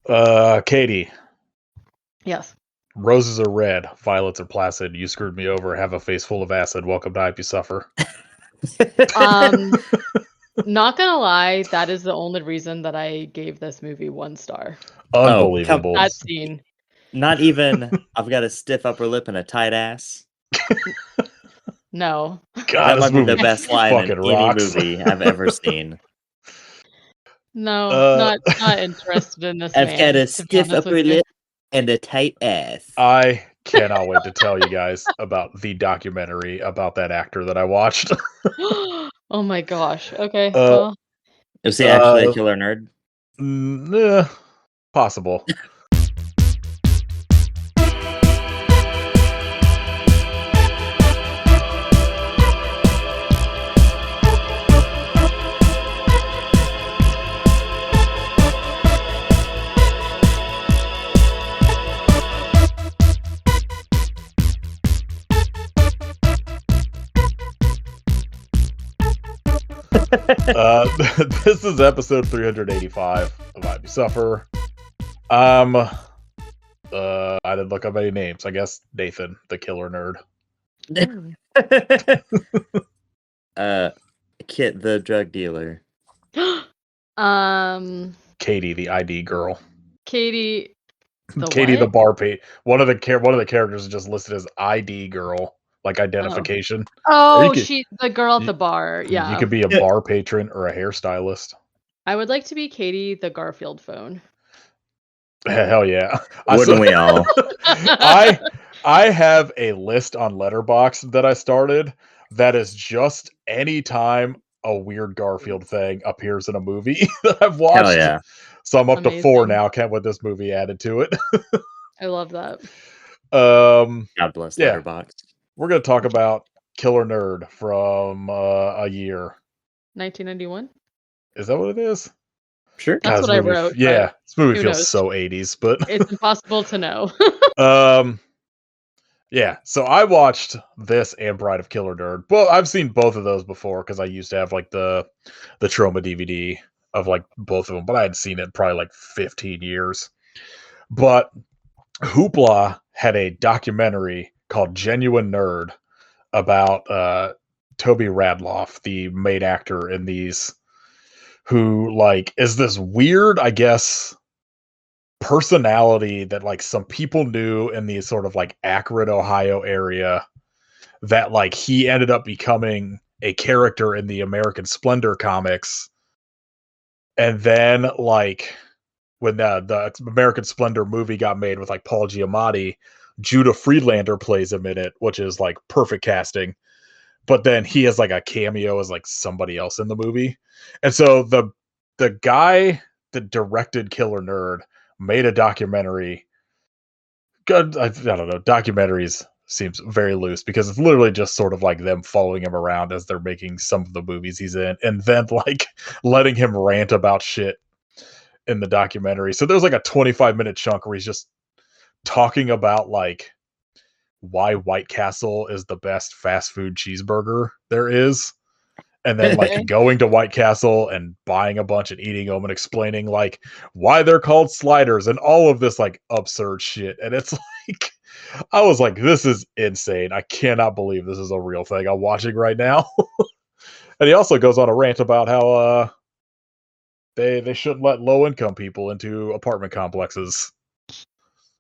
Katie, Yes. roses are red, violets are placid. You screwed me over, have a face full of acid. Welcome to Hype You Suffer. Um, Not gonna lie, that is the only reason that I gave this movie 1 star. Oh, come Unbelievable. That scene. not even I've got a stiff upper lip and a tight ass. No. God, That this might be movie the best line in fucking any rocks. movie I've ever seen. No, Uh, not interested in this I've got man, a to be stiff honest with upper you. lip and a tight ass. I cannot wait to tell you guys about the documentary about that actor that I watched. Oh my gosh. Okay, uh, well, Is he actually a uh, killer nerd? Possible. Uh, this is episode 385 of Hype You Suffer. I didn't look up any names. I guess Nathan, the killer nerd. uh, Kit, the drug dealer. Katie, the ID girl. Katie the Katie, the what? bar one of the characters is just listed as ID girl, like identification. Or Oh, the girl at you, the bar, you yeah. could be a bar patron or a hairstylist. I would like to be Katie the Garfield phone. Hell yeah. Wouldn't we all? I have a list on Letterboxd that I started that is just any time a weird Garfield thing appears in a movie that I've Hell watched. yeah. So I'm up to 4 Amazing. now. Can't with this movie added to it. I love that. God bless Yeah, Letterboxd. we're gonna talk about Killer Nerd from a year. 1991? Is that what it is? Sure. That's God, what I wrote, yeah, but this movie who feels knows? so 80s, but It's impossible to know. Yeah, so I watched this and Bride of Killer Nerd. Well, I've seen both of those before because I used to have like the Trauma DVD of like both of them, but I had seen it probably like 15 years. But Hoopla had a documentary called Genuine Nerd about Toby Radloff, the main actor in these, who like is this weird, I guess, personality that like some people knew in the sort of like Akron, Ohio area, that like he ended up becoming a character in the American Splendor comics. And then like when the American Splendor movie got made with like Paul Giamatti, Judah Friedlander plays him in it, which is like perfect casting. But then he has like a cameo as like somebody else in the movie. And so the guy that directed Killer Nerd made a documentary. Good, I don't know. Documentaries seems very loose because it's literally just sort of like them following him around as they're making some of the movies he's in, and then like letting him rant about shit in the documentary. So there's like a 25-minute chunk where he's just talking about like why White Castle is the best fast food cheeseburger there is, and then like Okay. going to White Castle and buying a bunch and eating them and explaining like why they're called sliders and all of this like absurd shit. And it's like, I was like, this is insane. I cannot believe this is a real thing I'm watching right now. And he also goes on a rant about how they shouldn't let low income people into apartment complexes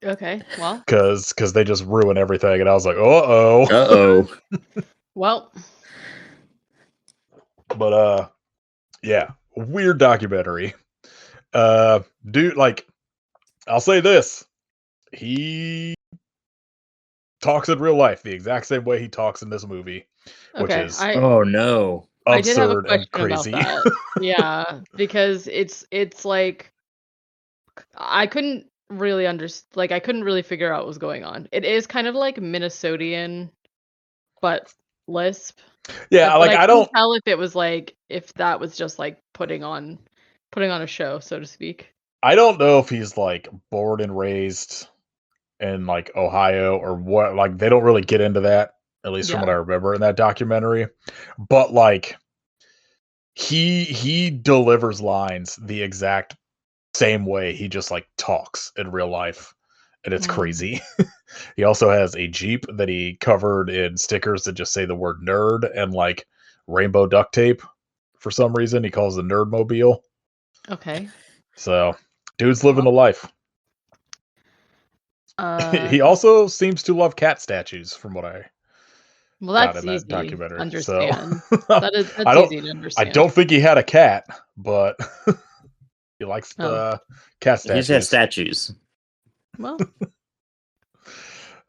Okay, well, because they just ruin everything. And I was like, uh-oh. Uh-oh. well, But yeah, weird documentary. Dude, like, I'll say this. He talks in real life the exact same way he talks in this movie, which okay. is Oh no. I did have a absurd and question about crazy. that. Yeah, because it's like I couldn't really I couldn't really figure out what was going on. It is kind of like Minnesotian, but lisp. Yeah, But like I I couldn't don't tell if it was like if that was just like putting on a show, so to speak. know if he's like born and raised in like Ohio or what. Like they don't really get into that, at least from what Yeah. I remember in that documentary. But like he delivers lines the exact same way he just like talks in real life, and it's crazy. He also has a Jeep that he covered in stickers that just say the word nerd and like rainbow duct tape for some reason. He calls it Nerd Mobile. Okay. So, dude's living the life. He Uh, also seems to love cat statues, from what I well, got that's in that easy to documentary. So, understand. I That's don't, easy to I understand. don't think he had a cat, but he likes Oh, the cat He just has statues. statues. well,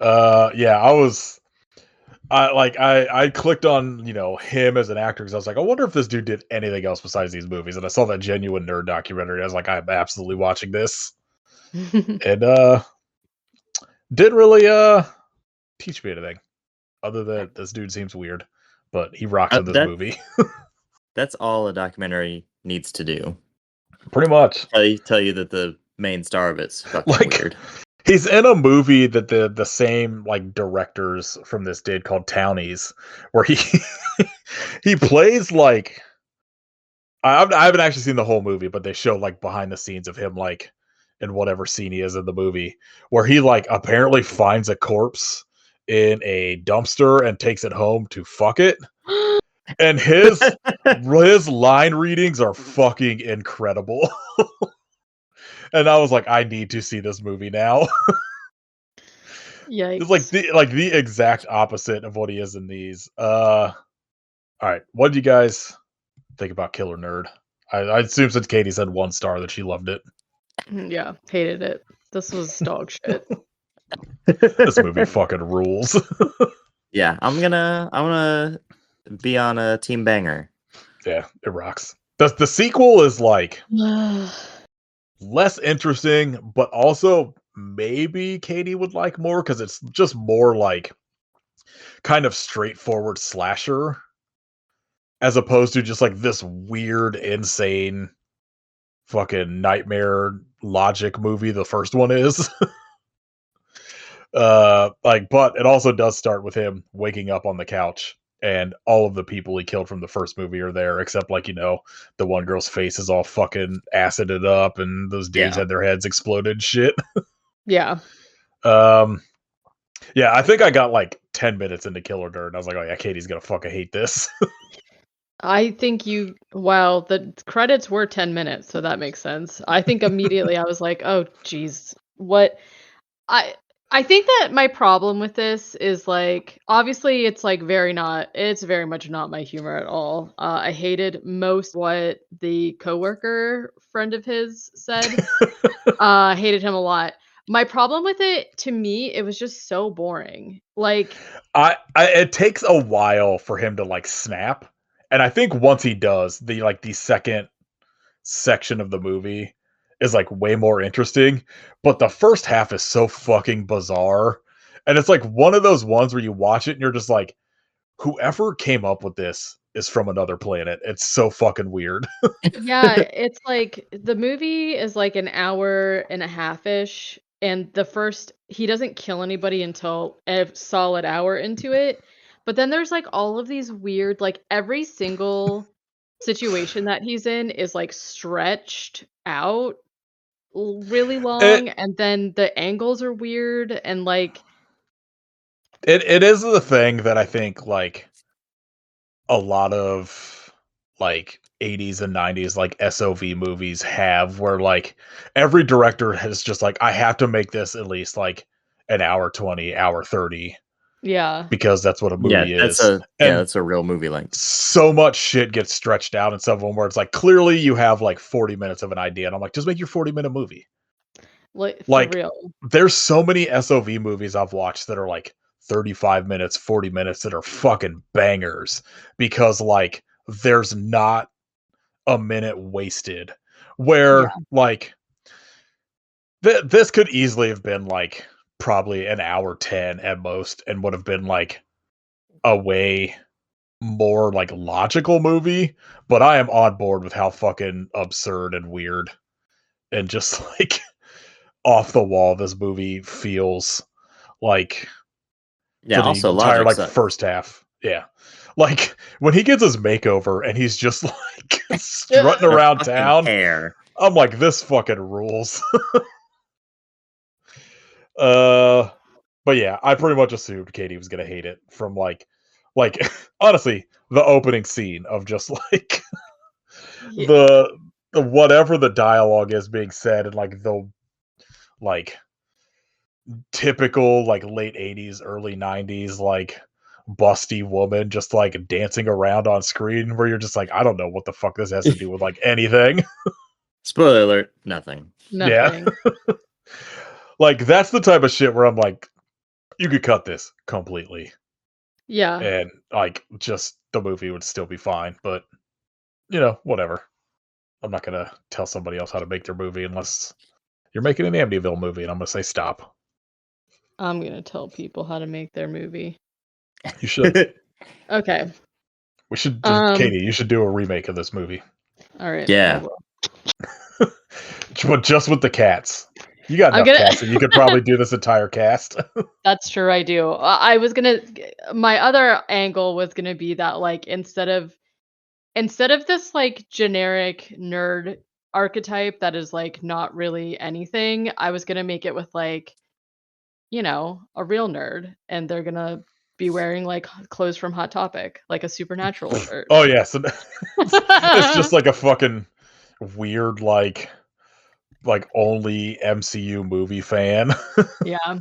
Yeah, I clicked on him as an actor because I was like, I wonder if this dude did anything else besides these movies, and I saw that Genuine Nerd documentary. I was like, I'm absolutely watching this, and didn't really teach me anything other than this dude seems weird, but he rocks in this That movie. that's all a documentary needs to do. Pretty much. Tell you that the main star of it's fucking Like, weird. he's in a movie that the same like directors from this did called Townies, where he he plays like I haven't actually seen the whole movie, but they show like behind the scenes of him like in whatever scene he is in the movie, where he like apparently finds a corpse in a dumpster and takes it home to fuck it. And his line readings are fucking incredible. And I was like, I need to see this movie now. It's yikes. like the exact opposite of what he is in these. All right, what did you guys think about Killer Nerd? I assume since Katie said 1 star that she loved it. Yeah, hated it. This was dog shit. This movie fucking rules. Yeah, I'm gonna be on a team banger. Yeah, it rocks. The sequel is like less interesting, but also maybe Katie would like more because it's just more like kind of straightforward slasher as opposed to just like this weird, insane fucking nightmare logic movie the first one is. But it also does start with him waking up on the couch and all of the people he killed from the first movie are there, except like, the one girl's face is all fucking acided up and those dudes Yeah. had their heads exploded shit. Yeah. Yeah, I think I got like 10 minutes into Killer Nerd and I was like, oh yeah, Katie's gonna fucking hate this. I think well, the credits were 10 minutes, so that makes sense. I think immediately I was like, "Oh, geez, what?" I I think that my problem with this is like, obviously, it's like it's very much not my humor at all. I hated most what the coworker friend of his said. Hated him a lot. My problem with it, to me, it was just so boring. Like, It takes a while for him to like snap. And I think once he does, the second section of the movie is like way more interesting, but the first half is so fucking bizarre. And it's like one of those ones where you watch it and you're just like, whoever came up with this is from another planet. It's so fucking weird. yeah, it's like the movie is like an hour and a half-ish, and he doesn't kill anybody until a solid hour into it. But then there's like all of these weird, like every single situation that he's in is like stretched out really It long, and then the angles are weird and like it is the thing that I think like a lot of like 80s and 90s like SOV movies have where like every director has just like I have to make this at least like an hour 20, hour 30 yeah. because that's what a Yeah, movie is. And that's a real movie length. so much shit gets stretched out in some of them where it's like clearly you have like 40 minutes of an idea and I'm like just make your 40-minute movie. Like for Like real. there's so many SOV movies I've watched that are like 35 minutes, 40 minutes that are fucking bangers because like there's not a minute wasted Yeah. where like this could easily have been like probably an hour 10 at most and would have been like a way more like logical movie, but I am on board with how fucking absurd and weird and just like off the wall this movie feels like Yeah, for the also entire logic like sucks. first half. Yeah. Like when he gets his makeover and he's just like strutting The around fucking town. hair. I'm like, this fucking rules. But yeah, I pretty much assumed Katie was gonna hate it from like honestly, the opening scene of just like Yeah. the whatever the dialogue is being said and like the like typical like late 80s, early 90s like busty woman just like dancing around on screen where you're just like, I don't know what the fuck this has to do with like anything. Spoiler alert, nothing. Nothing. Yeah. Like that's the type of shit where I'm like, you could cut this completely. Yeah. And like just the movie would still be fine, but you know, whatever. I'm not gonna tell somebody else how to make their movie unless you're making an Amityville movie and I'm gonna say stop. I'm gonna tell people how to make their movie. You should. Okay. We should just, Katie, you should do a remake of this movie. All right. Yeah. I will. But just with the cats. You got enough cats and you could probably do this entire cast. That's true, I do. I was gonna. My other angle was gonna be that like instead of this like generic nerd archetype that is like not really anything, I was gonna make it with like, a real nerd, and they're gonna be wearing like clothes from Hot Topic, like a Supernatural shirt. Oh yeah, so it's just like a fucking weird like only MCU movie fan. Yeah. I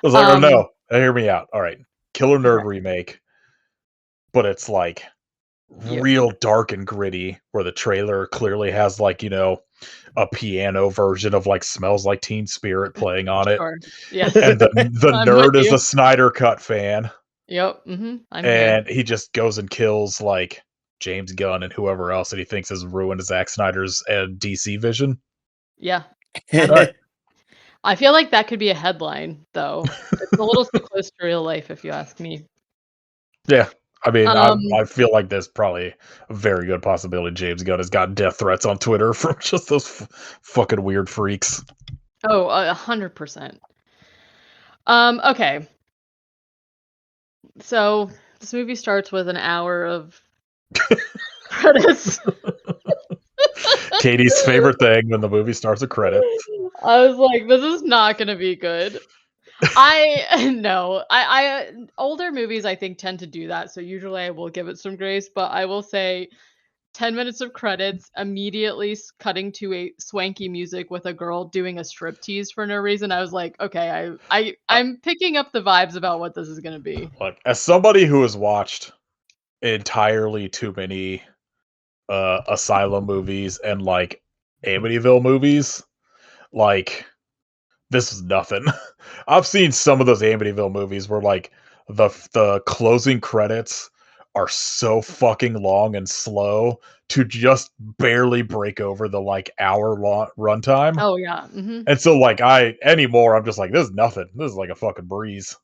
was like, oh no, hear me out. All right, Killer Nerd remake, but it's like real dark and gritty, where the trailer clearly has like a piano version of like Smells Like Teen Spirit playing on it. Sure. Yes. And the nerd is a Snyder Cut fan. Yep. Mm-hmm. And he just goes and kills like James Gunn and whoever else that he thinks has ruined Zack Snyder's DC vision. Yeah. I feel like that could be a headline, though. It's a little too close to real life, if you ask me. Yeah. I mean, I feel like there's probably a very good possibility James Gunn has got death threats on Twitter from just those fucking weird freaks. Oh, 100%. Okay. So this movie starts with an hour of credits. Katie's favorite thing when the movie starts with credits. I was like, this is not going to be good. I older movies I think tend to do that, so usually I will give it some grace, but I will say 10 minutes of credits, immediately cutting to a swanky music with a girl doing a striptease for no reason. I was like, okay, I'm picking up the vibes about what this is going to be. Look, as somebody who has watched entirely too many Asylum movies and like Amityville movies, like this is nothing. I've seen some of those Amityville movies where like the closing credits are so fucking long and slow to just barely break over the like hour long runtime. Oh yeah. Mm-hmm. And so like anymore I'm just like, this is nothing. This is like a fucking breeze.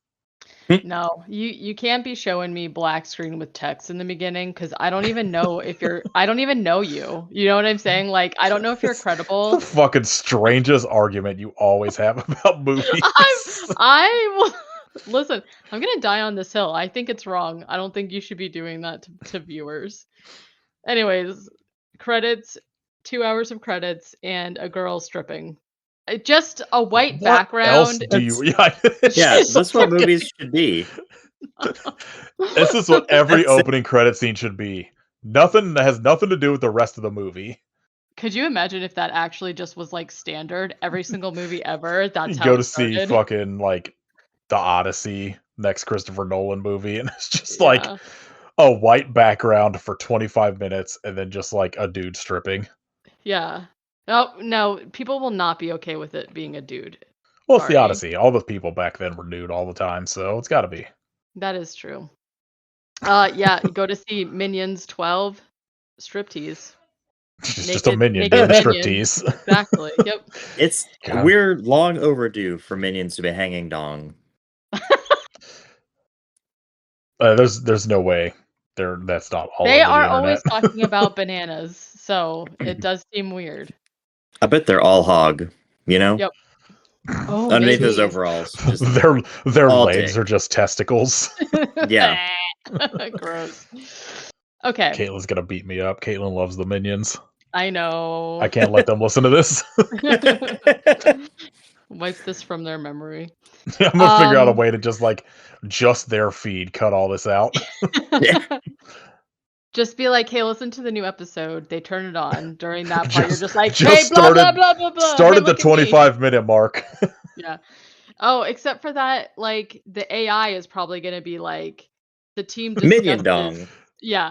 No, you can't be showing me black screen with text in the beginning, because I don't even know if I don't even know you. You know what I'm saying? Like, I don't know if you're credible. It's the fucking strangest argument you always have about movies. Listen, I'm gonna die on this hill. I think it's wrong. I don't think you should be doing that to viewers. Anyways, credits, 2 hours of credits, and a girl stripping. Just a white background. Else do you? Yeah, that's what movies should be. This is what every opening credit scene should be. Nothing that has nothing to do with the rest of the movie. Could you imagine if that actually just was like standard every single movie ever? That's you how go it to started. see fucking like the Odyssey, next Christopher Nolan movie, and it's just like a white background for 25 minutes and then just like a dude stripping. Yeah. No, people will not be okay with it being a dude. Well, it's the Odyssey. All the people back then were nude all the time, so it's got to be. That is true. Yeah, go to see Minions 12 striptease. It's just a minion doing striptease. Exactly. Yep. We're long overdue for Minions to be hanging dong. There's no way. That's not all. They are the always talking about bananas, so it does seem weird. I bet they're all hog, you know? Yep. Oh, underneath those overalls. Just their legs are just testicles. Yeah. Gross. Okay. Caitlin's gonna beat me up. Caitlin loves the Minions. I know. I can't let them listen to this. Wipe this from their memory. I'm gonna figure out a way to just their feed, cut all this out. Just be like, hey, listen to the new episode. They turn it on during that part. You're Just- just like, just hey, blah, blah, started- blah, blah, blah. Start Hey, at the look at me. 25-minute mark. Yeah. Oh, except for that, like the AI is probably gonna be like the team Minion discusses. dong. Yeah,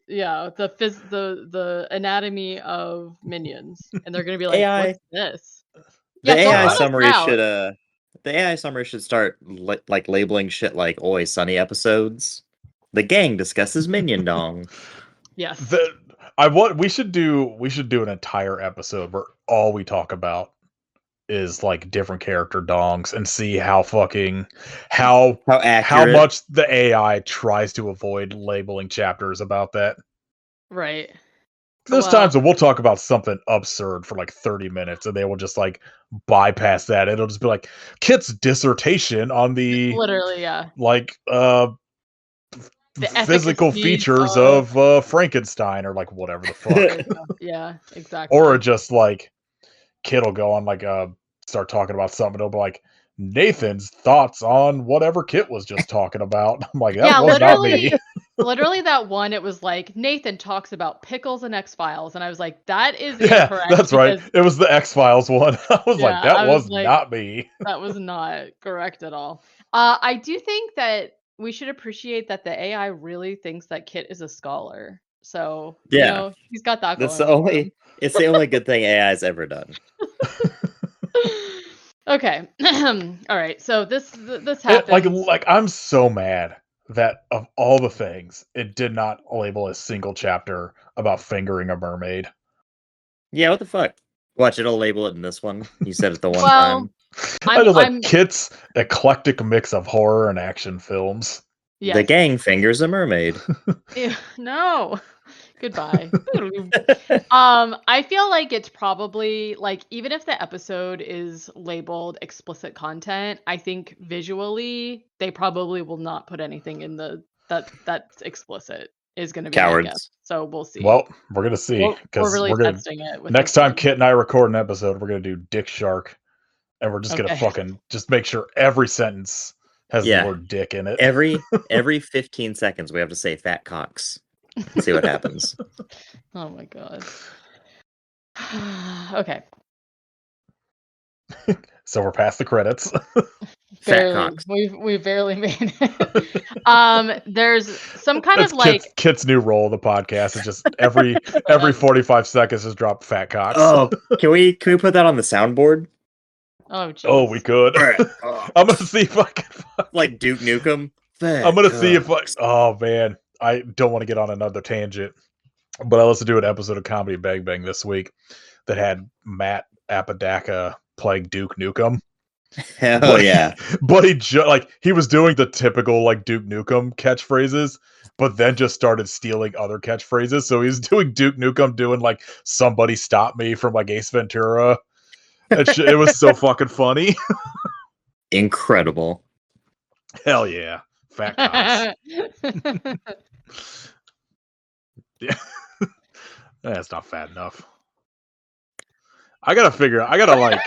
Yeah. the anatomy of minions, and they're gonna be like, AI what's this? The Yeah, don't AI cut us summary out. should the AI summary should start like labeling shit like Always Sunny episodes. The gang discusses Minion dong. Yes. We should do an entire episode where all we talk about is like different character dongs and see how How accurate. much the AI tries to avoid labeling chapters about that. Right. There's times when we'll talk about something absurd for like 30 minutes and they will just like bypass that. It'll just be like Kit's dissertation on the literally, yeah. like The physical efficacy features of Frankenstein or like whatever the fuck. Yeah, exactly. Or just like Kit will go on like start talking about something. It'll be like Nathan's thoughts on whatever Kit was just talking about. I'm like, that was not me. Literally that one, it was like Nathan talks about pickles and X-Files, and I was like, that is Yeah, incorrect. that's right. It was the X-Files one. I was like, that was like, not me. That was not correct at all. I do think that we should appreciate that the AI really thinks that Kit is a scholar. So Yeah. you know, he's got that That's going the on for him. only. It's the only good thing AI's ever done. Okay. All right. So this happens. Like I'm so mad that of all the things, it did not label a single chapter about fingering a mermaid. Yeah, what the fuck? Watch, it'll label it in this one. You said it the one Well, time. I just like Kit's eclectic mix of horror and action films. Yes. The gang fingers a mermaid. Ew, no. Goodbye. I feel like it's probably like even if the episode is labeled explicit content, I think visually they probably will not put anything in that's explicit is going to be my guess. Cowards. So we'll see. Well, we're gonna see We're really gonna testing it. With next this time one. Kit and I record an episode, we're gonna do Dick Shark, and we're just gonna fucking just make sure every sentence has the word dick in it. Every 15 seconds we have to say fat cocks. See what happens. Oh my god. Okay. So we're past the credits. Fat cocks. We barely made it. There's some kind of like Kit's new role in the podcast is just every 45 seconds just drop fat cocks. Oh, can we put that on the soundboard? Oh, geez. Oh, we could. I'm gonna see if I can like Duke Nukem. I'm gonna see if oh man, I don't want to get on another tangent, but I listened to an episode of Comedy Bang Bang this week that had Matt Apodaca playing Duke Nukem. Hell yeah! But he was doing the typical like Duke Nukem catchphrases, but then just started stealing other catchphrases. So he's doing Duke Nukem doing like "Somebody Stop Me" from like Ace Ventura. It was so fucking funny. Incredible. Hell yeah, fat cocks. Yeah, that's not fat enough. I gotta figure out how to like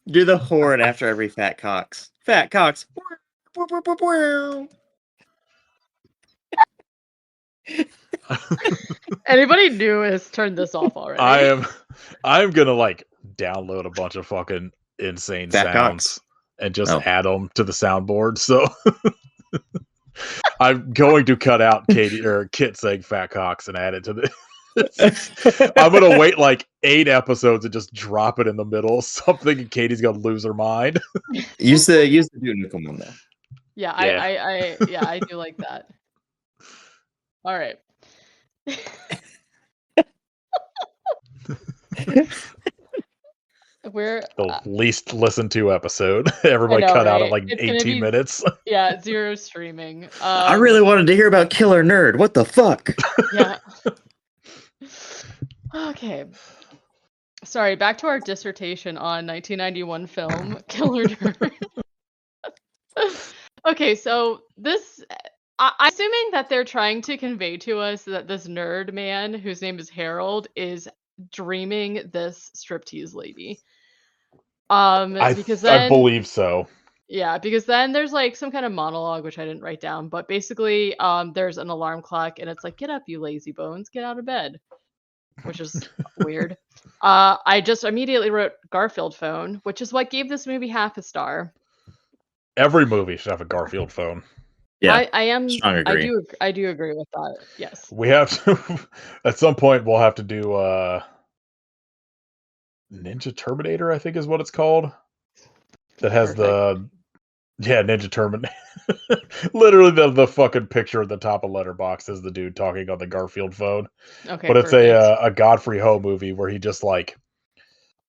do the horn after every fat cocks. Fat cocks. Anybody new has turned this off already. I'm gonna like download a bunch of fucking insane fat sounds cocks. And just add them to the soundboard. So I'm going to cut out Kit saying fat cocks and add it to the. I'm gonna wait like 8 episodes and just drop it in the middle. Something, and Katie's gonna lose her mind. use the Duke Nukem one though. Yeah, I do like that. All right. We're the least listened to episode. Everybody cut out at like 18 minutes. Yeah, 0 streaming. I really wanted to hear about Killer Nerd. What the fuck? Yeah. Okay. Sorry, back to our dissertation on 1991 film Killer Nerd. Okay, so this I'm assuming that they're trying to convey to us that this nerd man, whose name is Harold, is dreaming this striptease lady. Because I then believe so. yeah, because then there's like some kind of monologue which I didn't write down, but basically, there's an alarm clock and it's like, "Get up, you lazy bones, get out of bed," which is weird. I just immediately wrote Garfield phone, which is what gave this movie half a star. Every movie should have a Garfield phone. Yeah, I strong agree. I do agree with that. Yes. We have to at some point we'll have to do Ninja Terminator, I think is what it's called. That has Perfect. Ninja Terminator. Literally the fucking picture at the top of Letterboxd is the dude talking on the Garfield phone. Okay, But it's perfect. a Godfrey Ho movie where he just like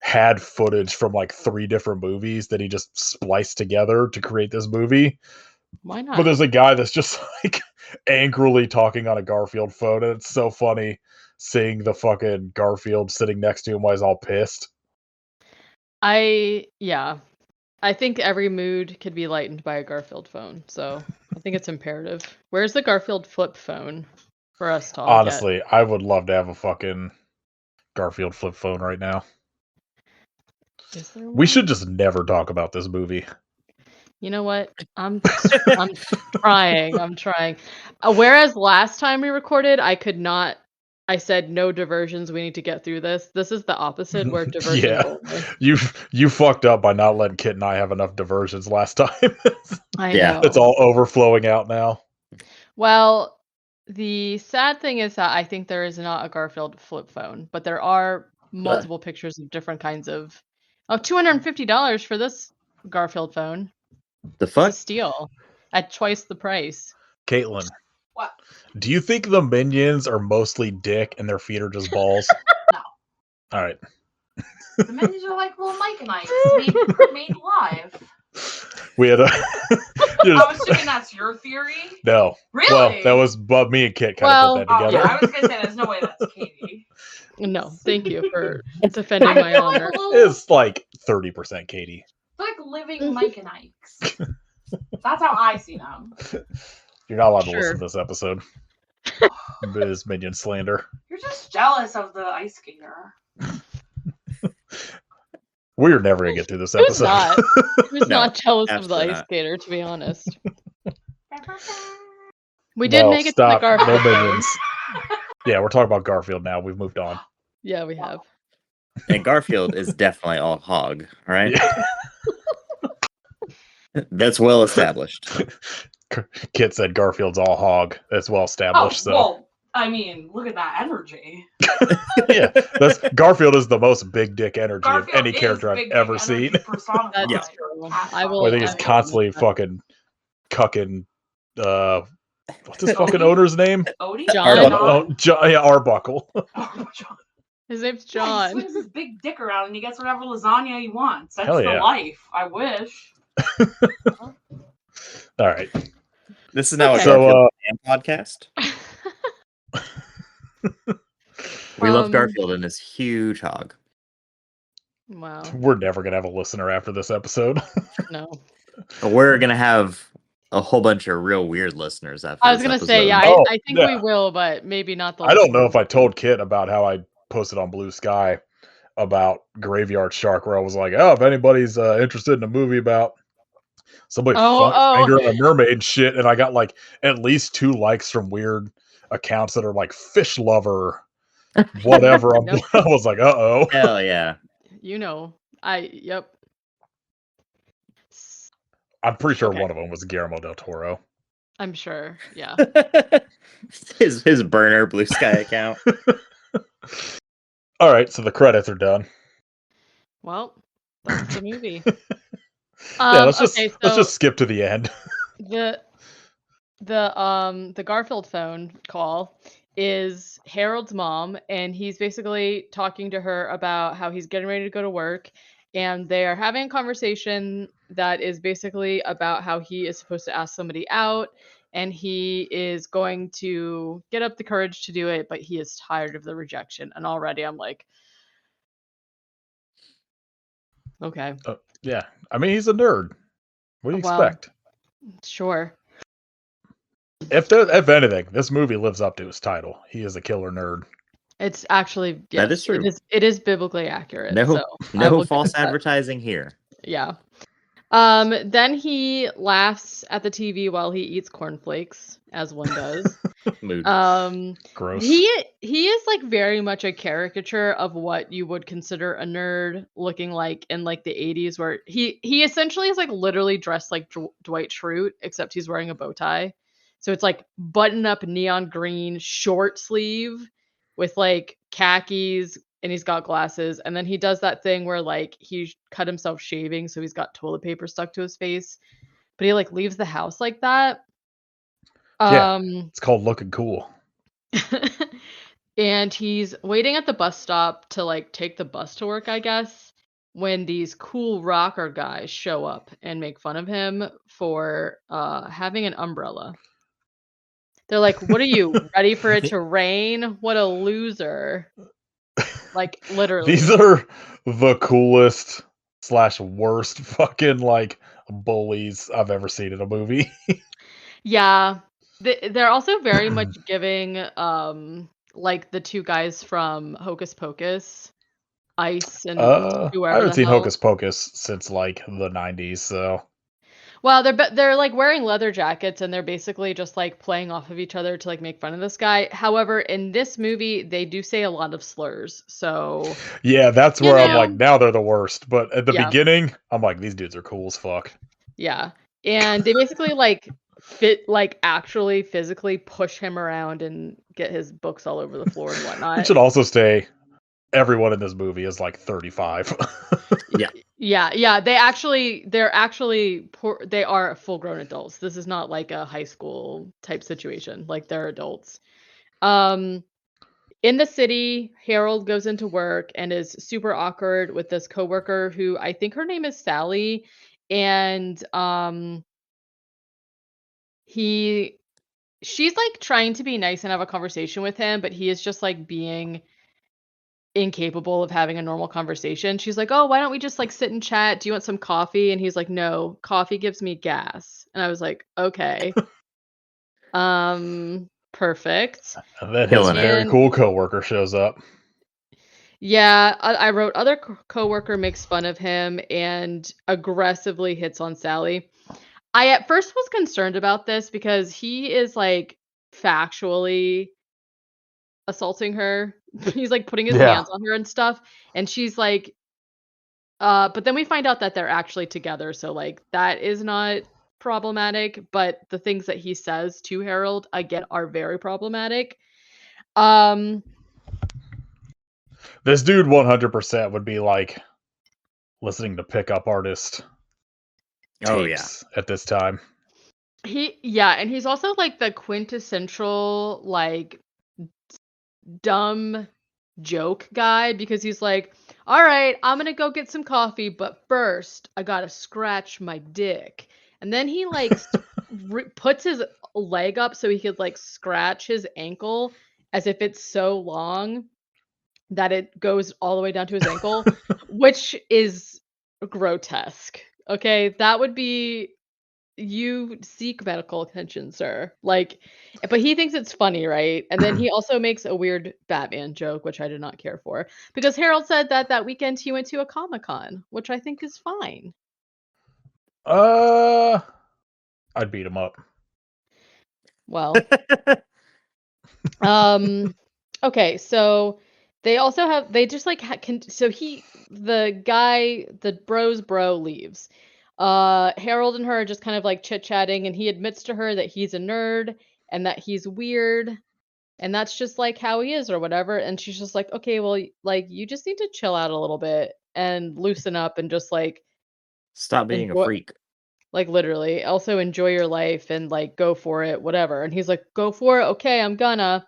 had footage from like 3 different movies that he just spliced together to create this movie. Why But not? there's a guy that's just like angrily talking on a Garfield phone, and it's so funny seeing the fucking Garfield sitting next to him while he's all pissed. Yeah. I think every mood could be lightened by a Garfield phone, so I think it's imperative. Where's the Garfield flip phone for us to all get? Honestly, I would love to have a fucking Garfield flip phone right now. Is there We should one? just never talk about this movie. You know what? I'm trying. I'm trying. Whereas last time we recorded, I could not. I said no diversions. We need to get through this. This is the opposite. Where diversions Yeah, only. you fucked up by not letting Kit and I have enough diversions last time. I Yeah. It's know. all overflowing out now. Well, the sad thing is that I think there is not a Garfield flip phone, but there are multiple pictures of different kinds of. Oh, $250 for this Garfield phone. The It's a fuck? steal at twice the price. Caitlin, What? do you think the Minions are mostly dick and their feet are just balls? No. All right. The Minions are like little Mike and I made live. We had a. I'm assuming that's your theory. No. Really? Well, that was me and Kit kind of put that Oh together. yeah, I was gonna say there's no way that's Katie. No, thank you for defending I my feel honor. like a little, It's like 30% Katie. like living Mike and Ike's. That's how I see them. You're not allowed to Sure. listen to this episode. Biz Minion slander. You're just jealous of the ice skater. We're never gonna get through this Who's episode. not? Who's No, not jealous of the absolutely ice not. skater, to be honest? We did No, make it stop. to the Garfield No phone. Minions. Yeah, we're talking about Garfield now. We've moved on. Yeah, we have. And Garfield is definitely all hog, all right? Yeah. That's well established. Kit said Garfield's all hog. That's well established. So Well, I mean, look at that energy. yeah, Garfield is the most big dick energy Garfield of any is character I've big ever dick seen. energy personified. That Yeah. is true. Cat I fuck. will. Where they I just will constantly admit that. fucking cucking. What's his fucking owner's name? Odie? John? Yeah, Arbuckle. Oh, John. His name's Yeah, he John. swings his big dick around and he gets whatever lasagna he wants. That's Hell the yeah. life. I wish. All right. This is now Okay. a So, Garfield fan podcast. We love Um, Garfield and his huge hog. Wow. We're never gonna have a listener after this episode. No. We're gonna have a whole bunch of real weird listeners after I was this gonna episode. say, yeah, Oh, I think yeah. we will, but maybe not the I don't know listeners. if I told Kit about how I posted on Blue Sky about Graveyard Shark, where I was like, "Oh, if anybody's interested in a movie about somebody fingering a mermaid and shit," and I got like at least 2 likes from weird accounts that are like fish lover, whatever. Nope. I was like, "Uh-oh." Hell yeah. You know, yep. I'm pretty sure Okay. one of them was Guillermo del Toro. I'm sure. Yeah. his burner Blue Sky account. All right, so the credits are done. Well, that's the movie. Yeah, let's okay, just skip to the end. the Garfield phone call is Harold's mom, and he's basically talking to her about how he's getting ready to go to work, and they are having a conversation that is basically about how he is supposed to ask somebody out, and he is going to get up the courage to do it, but he is tired of the rejection. And already I'm like, okay, Yeah, I mean he's a nerd. What do you Well, expect? sure. If anything, this movie lives up to its title. He is a killer nerd. It's actually That yes, is true. It is biblically accurate. No, So I will no give false it that. advertising here. Yeah. Then he laughs at the TV while he eats cornflakes, as one does. Mood. Gross. He is like very much a caricature of what you would consider a nerd looking like in like the 80s, where he essentially is like literally dressed like Dwight Schrute, except he's wearing a bow tie. So it's like button up neon green short sleeve with like khakis, and he's got glasses, and then he does that thing where like he cut himself shaving, so he's got toilet paper stuck to his face, but he like leaves the house like that. Yeah. It's called looking cool. And he's waiting at the bus stop to like take the bus to work, I guess, when these cool rocker guys show up and make fun of him for having an umbrella. They're like, "What are you, ready for it to rain? What a loser." Like literally. These are the coolest / worst fucking like bullies I've ever seen in a movie. Yeah. They're also very much giving like the two guys from Hocus Pocus, Ice and I whoever haven't the seen hell. Hocus Pocus since like the 90s, so Well, they're like wearing leather jackets, and they're basically just like playing off of each other to like make fun of this guy. However, in this movie, they do say a lot of slurs. So yeah, that's You where I'm like, know. now they're the worst. But at the Yeah. beginning, I'm like, these dudes are cool as fuck. Yeah. And they basically like actually physically push him around and get his books all over the floor and It whatnot. should also say everyone in this movie is like 35. Yeah. They are full-grown adults. This is not like a high school type situation. Like they're adults. In the city, Harold goes into work and is super awkward with this coworker who I think her name is Sally, and she's like trying to be nice and have a conversation with him, but he is just like being incapable of having a normal conversation. She's like, "Oh, why don't we just like sit and chat? Do you want some coffee?" And he's like, "No, coffee gives me gas." And I was like, "Okay." Perfect. And then his Killing it. very And cool coworker shows up. yeah, I wrote other coworker makes fun of him and aggressively hits on Sally. I at first was concerned about this because he is like factually assaulting her. He's like putting his Yeah. hands on her and stuff, and she's like but then we find out that they're actually together, so like that is not problematic, but the things that he says to Harold again are very problematic. This dude 100% would be like listening to pickup artist Oh yeah. tapes at this time. And he's also like the quintessential like dumb joke guy, because he's like, "All right, I'm gonna go get some coffee, but first I gotta scratch my dick." And then he like puts his leg up so he could like scratch his ankle as if it's so long that it goes all the way down to his ankle, which is grotesque. Okay, that would be, you seek medical attention, sir. Like, but he thinks it's funny, right? And then he also makes a weird Batman joke, which I did not care for, because Harold said that weekend he went to a Comic-Con, which I think is fine. I'd beat him up. Well, okay, so they also have, they just like so the bro leaves. Harold and her are just kind of like chit-chatting, and he admits to her that he's a nerd and that he's weird, and that's just like how he is or whatever. And she's just like, "Okay, well, like you just need to chill out a little bit and loosen up and just like Stop being a enjoy, freak. like literally also enjoy your life and like go for it, whatever." And he's like, "Go for it. Okay, I'm gonna."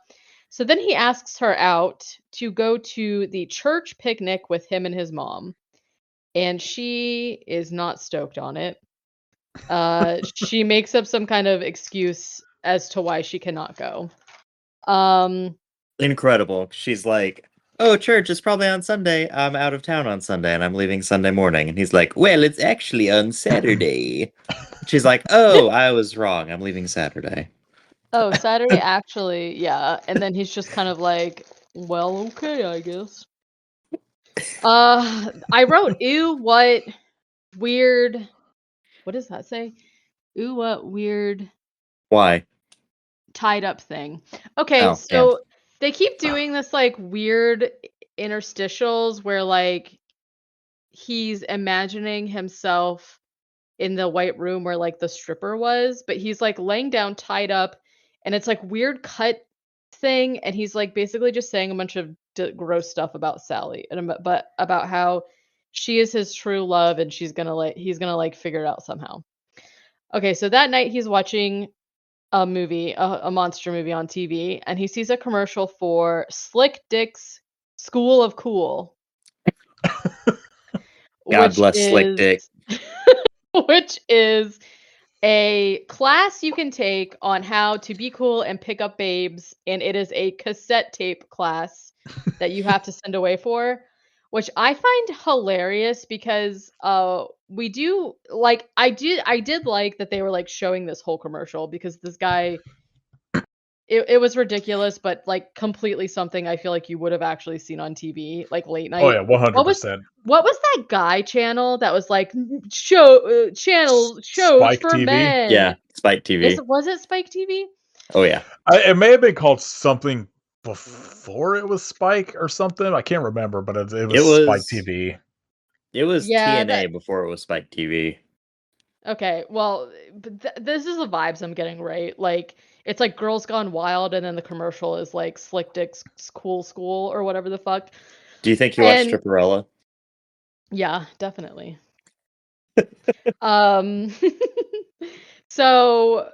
So then he asks her out to go to the church picnic with him and his mom, and she is not stoked on it. She makes up some kind of excuse as to why she cannot go. Incredible. She's like, "Oh, church is probably on Sunday. I'm out of town on Sunday and I'm leaving Sunday morning." And he's like, "Well, it's actually on Saturday." She's like, "Oh, I was wrong. I'm leaving Saturday." Oh, Saturday actually, yeah. And then he's just kind of like, well, okay, I guess. I wrote, ew, what weird. What does that say? Ooh, what weird Why? tied up thing. Okay, Oh, damn. so they keep doing this like weird interstitials where like he's imagining himself in the white room where like the stripper was, but he's like laying down tied up and it's like weird cut thing and he's like basically just saying a bunch of gross stuff about Sally and but about how she is his true love and he's going to like figure it out somehow. Okay, so that night he's watching a movie, a monster movie on TV, and he sees a commercial for Slick Dick's School of Cool, God which bless Slick is Dick. which is a class you can take on how to be cool and pick up babes, and it is a cassette tape class that you have to send away for, which I find hilarious because we do like I did like that they were like showing this whole commercial because this guy it was ridiculous, but like completely something I feel like you would have actually seen on TV, like late Oh night. yeah, What was 100%. what was that guy channel that was like show channel shows Spike for TV? men? Yeah, Spike TV. Was it Spike TV? Oh yeah. It may have been called something before it was Spike or something. I can't remember, but it was Spike TV. It was Yeah, TNA before it was Spike TV. okay. Well, but this is the vibes I'm getting, right? Like it's like Girls Gone Wild, and then the commercial is like Slick Dick's Cool School or whatever the fuck. Do you think you watched And Stripperella? yeah, definitely. Um, so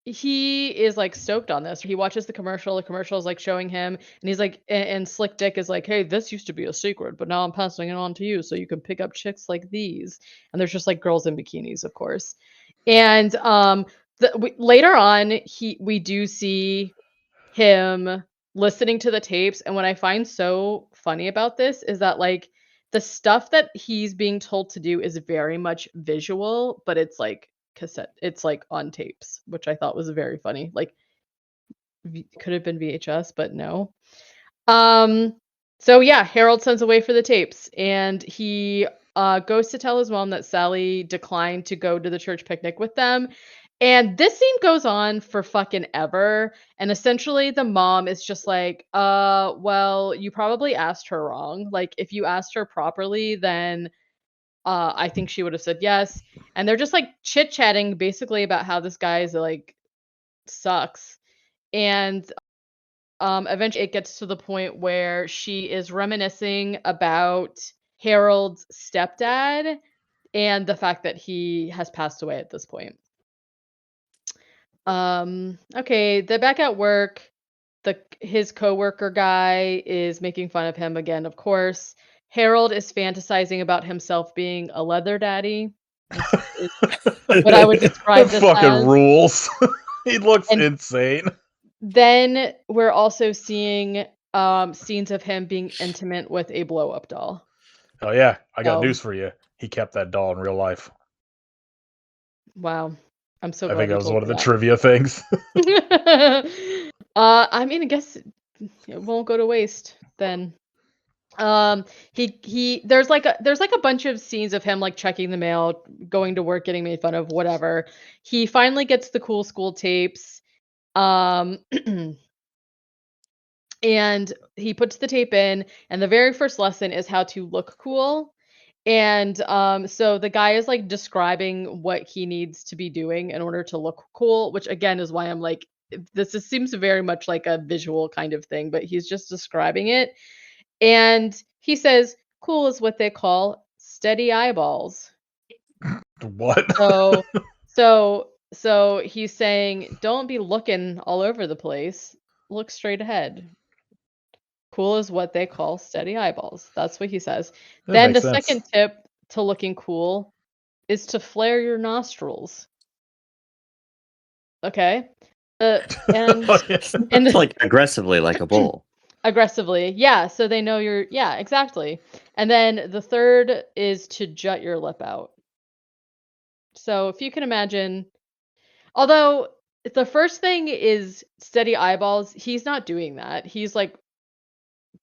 he is like stoked on this. He watches the commercial. The commercial is like showing him, and he's like, and Slick Dick is like, "Hey, this used to be a secret, but now I'm passing it on to you, so you can pick up chicks like these." And there's just like girls in bikinis, of course. And later on, we do see him listening to the tapes, and what I find so funny about this is that like the stuff that he's being told to do is very much visual, but it's like cassette, it's like on tapes, which I thought was very funny. Like could have been VHS, but no. Um so yeah, Harold sends away for the tapes and he goes to tell his mom that Sally declined to go to the church picnic with them. And this scene goes on for fucking ever. And essentially the mom is just like, well, you probably asked her wrong. Like if you asked her properly, then I think she would have said yes. And they're just like chit-chatting basically about how this guy is like sucks. And eventually it gets to the point where she is reminiscing about Harold's stepdad and the fact that he has passed away at this point. Okay, they're back at work. His coworker guy is making fun of him again, of course. Harold is fantasizing about himself being a leather daddy. Is what I would describe That this fucking as. rules. He looks And insane. then we're also seeing scenes of him being intimate with a blow up doll. Oh yeah, I got So, news for you. He kept that doll in real life. wow. I'm so I glad think you that was told one of me the trivia things. that. I mean, I guess it won't go to waste then. He there's like a bunch of scenes of him like checking the mail, going to work, getting made fun of, whatever. He finally gets the cool school tapes. Um and he puts the tape in, and the very first lesson is how to look cool. And so the guy is like describing what he needs to be doing in order to look cool, which again is why I'm like, seems very much like a visual kind of thing, but he's just describing it. And he says, cool is what they call steady eyeballs. What? So so he's saying, don't be looking all over the place. Look straight ahead. Cool is what they call steady eyeballs. That's what he says. That Then makes the sense. second tip to looking cool is to flare your nostrils. Okay. And Oh, yeah. and It's like aggressively like a bull. aggressively. Yeah, so they know you're, yeah, exactly. And then the third is to jut your lip out. So if you can imagine, although the first thing is steady eyeballs. He's not doing that. He's like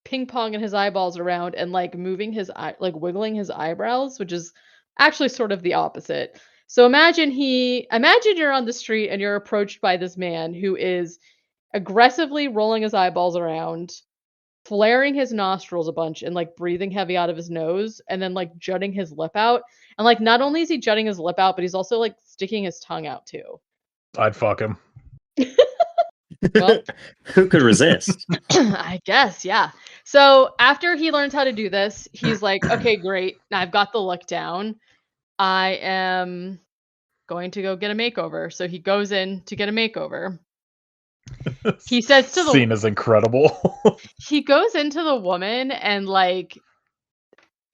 ping-ponging his eyeballs around and like moving his like wiggling his eyebrows, which is actually sort of the opposite. So imagine you're on the street and you're approached by this man who is aggressively rolling his eyeballs around, flaring his nostrils a bunch and like breathing heavy out of his nose and then like jutting his lip out. And like not only is he jutting his lip out, but he's also like sticking his tongue out too. I'd fuck him. Well, Who could resist? I guess, yeah. So after he learns how to do this, he's like, okay, great. I've got the look down. I am going to go get a makeover. So he goes in to get a makeover. He says to the Scene is incredible. he goes into the woman and like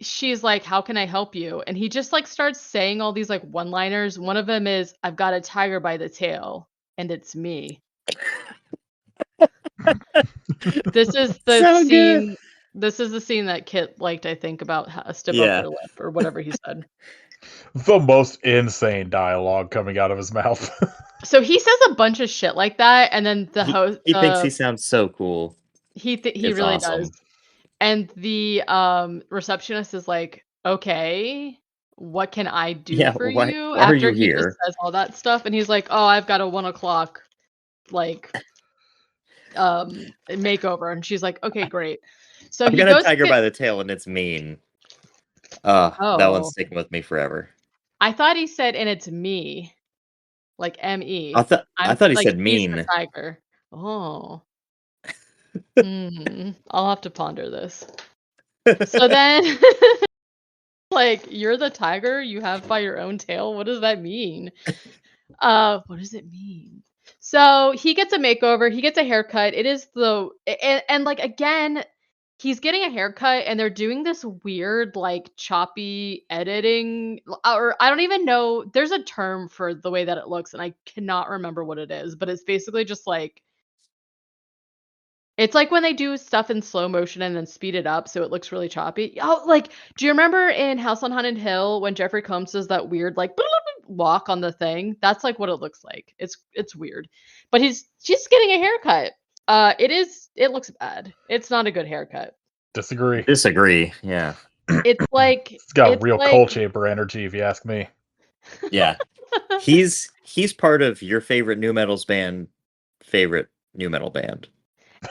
she's like, how can I help you? And he just like starts saying all these like one-liners. One of them is, I've got a tiger by the tail and it's me. This is the So scene. good. This is the scene that Kit liked, I think, about how stiff Yeah. upper lip or whatever he said. The most insane dialogue coming out of his mouth. So he says a bunch of shit like that, and then the host, He thinks he sounds so cool. he It's really awesome. does, and the receptionist is like, "Okay, what can I do Yeah, for why you?" are After you he just here? says all that stuff, and he's like, "Oh, I've got a 1:00 like makeover," and she's like, "Okay, great." So I've he got a goes to tiger get, by the tail and it's mean. That one's oh, sticking with me forever. I thought he said, and it's me. Like M-E. I I'm thought he like, said he's the mean. tiger. Oh. I'll have to ponder this. So then, like, you're the tiger you have by your own tail? What does that mean? What does it mean? So he gets a makeover, he gets a haircut. It is and like again, he's getting a haircut and they're doing this weird like choppy editing or I don't even know. There's a term for the way that it looks and I cannot remember what it is, but it's basically just like it's like when they do stuff in slow motion and then speed it up so it looks really choppy. Oh, like, do you remember in House on Haunted Hill when Jeffrey Combs does that weird like walk on the thing? That's like what it looks like. It's weird. But he's just getting a haircut. It looks bad. It's not a good haircut. Disagree. Disagree. Yeah. It's like It's got it's real like coal chamber energy, if you ask me. Yeah. He's part of your favorite new metal's band, favorite new metal band.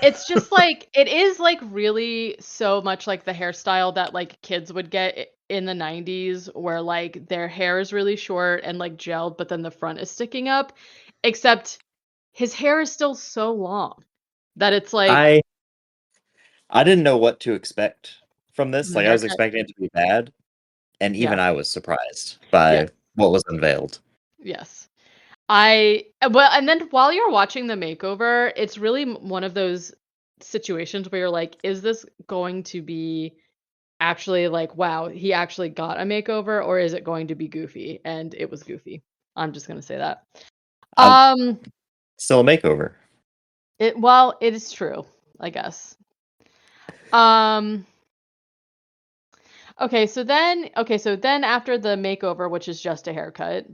it's just like it is like really so much like the hairstyle that like kids would get in the 90s where like their hair is really short and like gelled but then the front is sticking up, except his hair is still so long that it's like I didn't know what to expect from this. the Like I was haircut. expecting it to be bad, and even Yeah. I was surprised by what was unveiled. Yes. Well, and then while you're watching the makeover, it's really one of those situations where you're like, is this going to be actually like, wow, he actually got a makeover, or is it going to be goofy? And it was goofy. I'm just gonna say that. Still a makeover. It is true, I guess. Okay, so then after the makeover, which is just a haircut,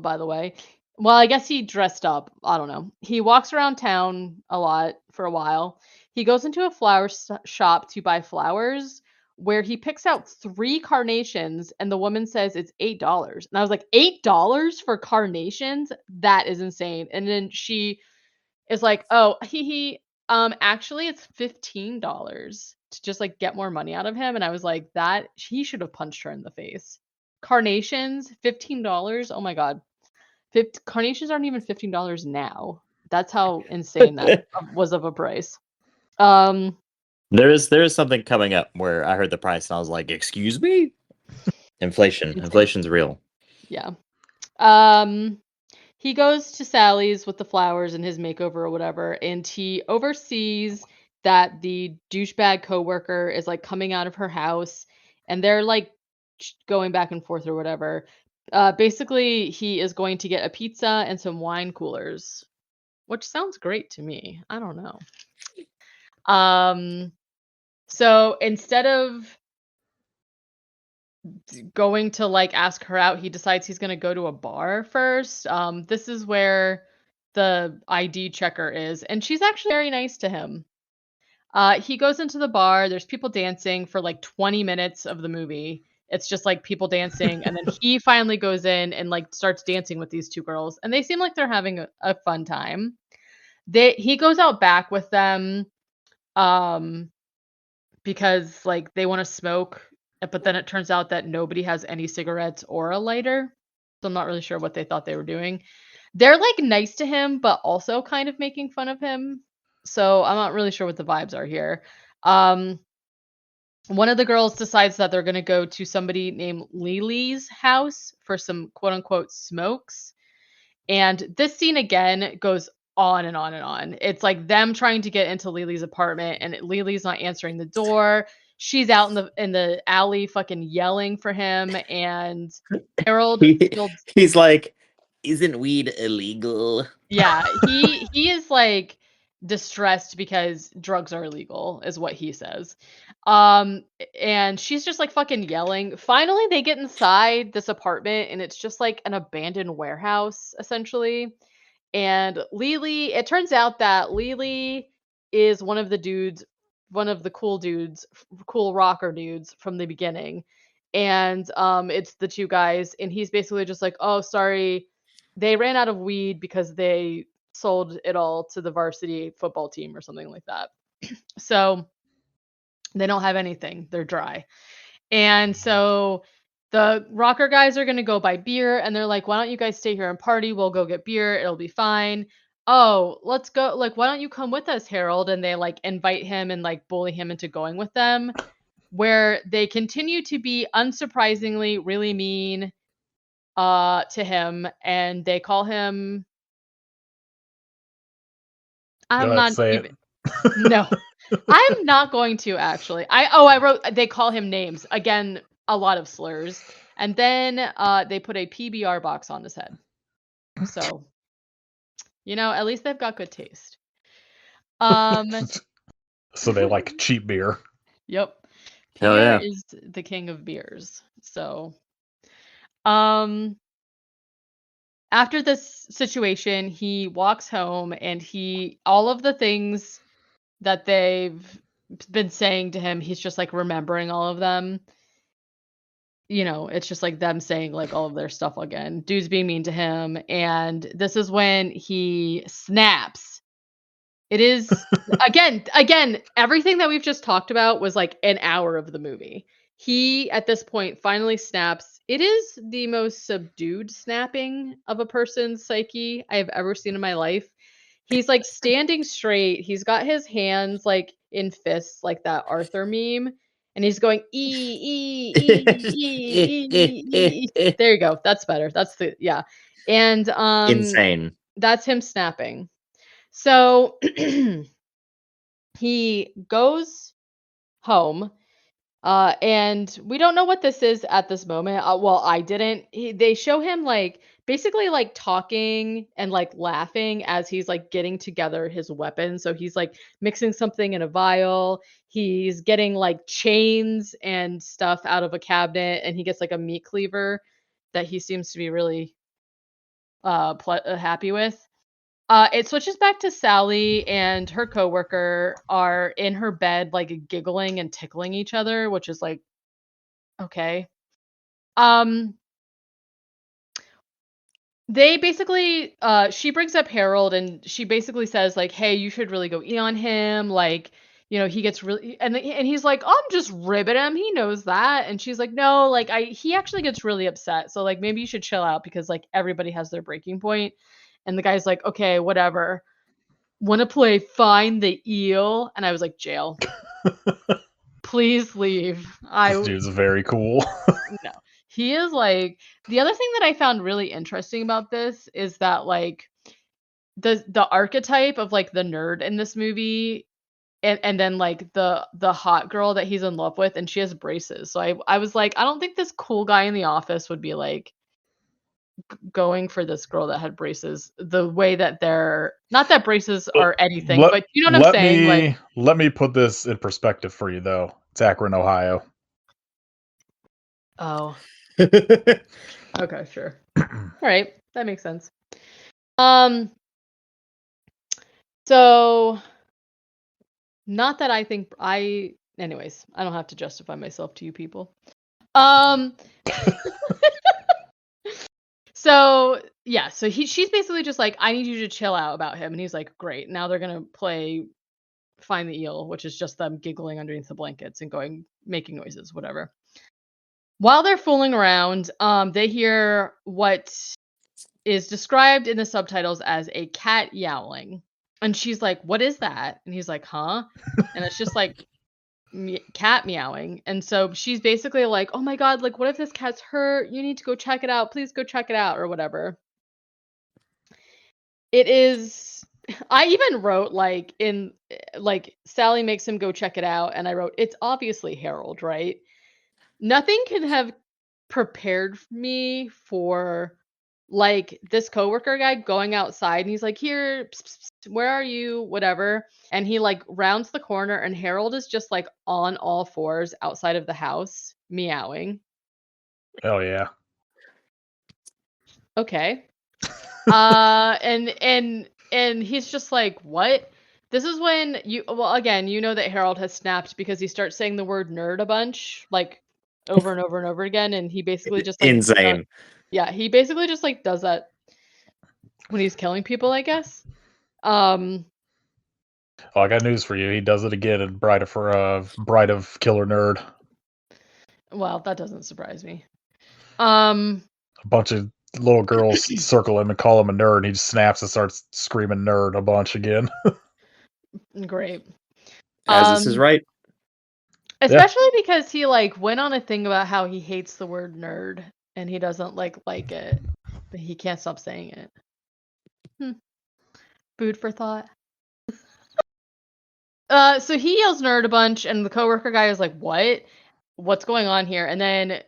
by the way. Well, I guess he dressed up. I don't know. He walks around town a lot for a while. He goes into a flower shop to buy flowers where he picks out 3 carnations and the woman says it's $8. And I was like, $8 for carnations? That is insane. And then she is like, "Oh, actually it's $15 to just like get more money out of him." And I was like, that he should have punched her in the face. Carnations, $15. Oh my god. Carnations aren't even $15 now. That's how insane that was of a price. There is something coming up where I heard the price and I was like, "Excuse me?" Inflation's real. Yeah. He goes to Sally's with the flowers and his makeover or whatever, and he oversees that the douchebag coworker is like coming out of her house and they're like going back and forth or whatever. Basically, he is going to get a pizza and some wine coolers, which sounds great to me. I don't know. So instead of going to like ask her out, he decides he's going to go to a bar first. This is where the ID checker is, and she's actually very nice to him. He goes into the bar. There's people dancing for like 20 minutes of the movie. It's just like people dancing, and then he finally goes in and like starts dancing with these two girls, and they seem like they're having a fun time. He goes out back with them, um, because like they want to smoke, but then it turns out that nobody has any cigarettes or a lighter. So I'm not really sure what they thought they were doing. They're like nice to him, but also kind of making fun of him. So I'm not really sure what the vibes are here. Um, one of the girls decides that they're going to go to somebody named Lily's house for some quote unquote smokes. And this scene again goes on and on and on. It's like them trying to get into Lily's apartment and Lily's not answering the door. She's out in the alley fucking yelling for him, and Harold still He's like, isn't weed illegal? yeah, he is like distressed because drugs are illegal is what he says. And she's just like fucking yelling. Finally they get inside this apartment and it's just like an abandoned warehouse essentially. And Lily, it turns out that Lily is one of the dudes, one of the cool dudes, cool rocker dudes from the beginning. And it's the two guys and he's basically just like, "Oh, sorry, they ran out of weed because they sold it all to the varsity football team or something like that." So they don't have anything. They're dry. And so the rocker guys are going to go buy beer and they're like, "Why don't you guys stay here and party? We'll go get beer. It'll be fine." "Oh, let's go. Like, why don't you come with us, Harold?" And they like invite him and like bully him into going with them, where they continue to be unsurprisingly really mean to him, and they call him Go I'm ahead, not say even it. no. I'm not going to actually. I wrote they call him names. Again, a lot of slurs. And then they put a PBR box on his head. So, at least they've got good taste. Um, So they like cheap beer. yep. Hell Pierre yeah. is the king of beers. So, um after this situation, he walks home and all of the things that they've been saying to him, he's just like remembering all of them. It's just like them saying like all of their stuff again. Dude's being mean to him, and this is when he snaps. It is again, everything that we've just talked about was like an hour of the movie. He at this point finally snaps. It is the most subdued snapping of a person's psyche I have ever seen in my life. He's like standing straight. He's got his hands like in fists, like that Arthur meme, and he's going e. There you go. That's better. That's the yeah. And Insane. that's him snapping. So he goes home, and we don't know what this is at this moment. Well, I didn't. They show him like basically like talking and like laughing as he's like getting together his weapon. So he's like mixing something in a vial. He's getting like chains and stuff out of a cabinet, and he gets like a meat cleaver that he seems to be really happy with. It switches back to Sally and her coworker are in her bed, like giggling and tickling each other, which is like, okay. Um, they basically, she brings up Harold and she basically says like, "Hey, you should really go eat on him. Like, he gets really," and he's like, "Oh, I'm just ribbing him. He knows that." And she's like, "No, like he actually gets really upset. So like maybe you should chill out because like everybody has their breaking point." And the guy's like, "Okay, whatever. Want to play Find the Eel?" And I was like, "Jail. Please leave." This dude's very cool. No. He is like the other thing that I found really interesting about this is that like the archetype of like the nerd in this movie and then like the hot girl that he's in love with and she has braces. So I was like, I don't think this cool guy in the office would be like going for this girl that had braces the way that they're not that braces are anything, let but you know what I'm saying? Like, let me put this in perspective for you though. It's Akron, Ohio. oh, okay, sure. All right, that makes sense. Um, So, not that I think anyways, I don't have to justify myself to you people. So yeah, so she's basically just like, I need you to chill out about him, and he's like, great. Now they're gonna play Find the Eel, which is just them giggling underneath the blankets and making noises, whatever. While they're fooling around, they hear what is described in the subtitles as a cat yowling. And she's like, what is that? And he's like, huh? And it's just like cat meowing. And so she's basically like, oh my God, like, what if this cat's hurt? You need to go check it out. Please go check it out, or whatever. It is, I even wrote like Sally makes him go check it out. And I wrote, it's obviously Harold, right? Nothing can have prepared me for like this coworker guy going outside, and he's like, here, psst, psst, psst, where are you, whatever, and he like rounds the corner and Harold is just like on all fours outside of the house meowing. Hell yeah. Okay. And he's just like, what? This is when again, you know that Harold has snapped because he starts saying the word nerd a bunch, like over and over and over again, and he basically just like Insane. yeah, he basically just like does that when he's killing people, I guess. Oh, I got news for you. He does it again in Bride of Killer Nerd. Well, that doesn't surprise me. A bunch of little girls circle him and call him a nerd, and he just snaps and starts screaming nerd a bunch again. Great. As this is right. Especially because he like went on a thing about how he hates the word nerd and he doesn't like it, but he can't stop saying it. Food for thought. So he yells nerd a bunch, and the coworker guy is like, what? What's going on here? And then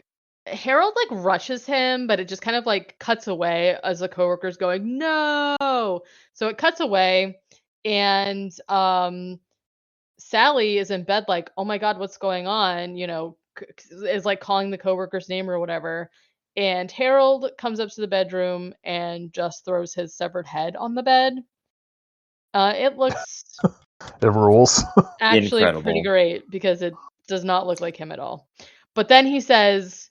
Harold like rushes him, but it just kind of like cuts away as the coworker's going, no. So it cuts away, and Sally is in bed like, oh my God, what's going on? You know, is like calling the coworker's name or whatever. And Harold comes up to the bedroom and just throws his severed head on the bed. It looks It rules. actually pretty Incredible. great because it does not look like him at all. But then he says,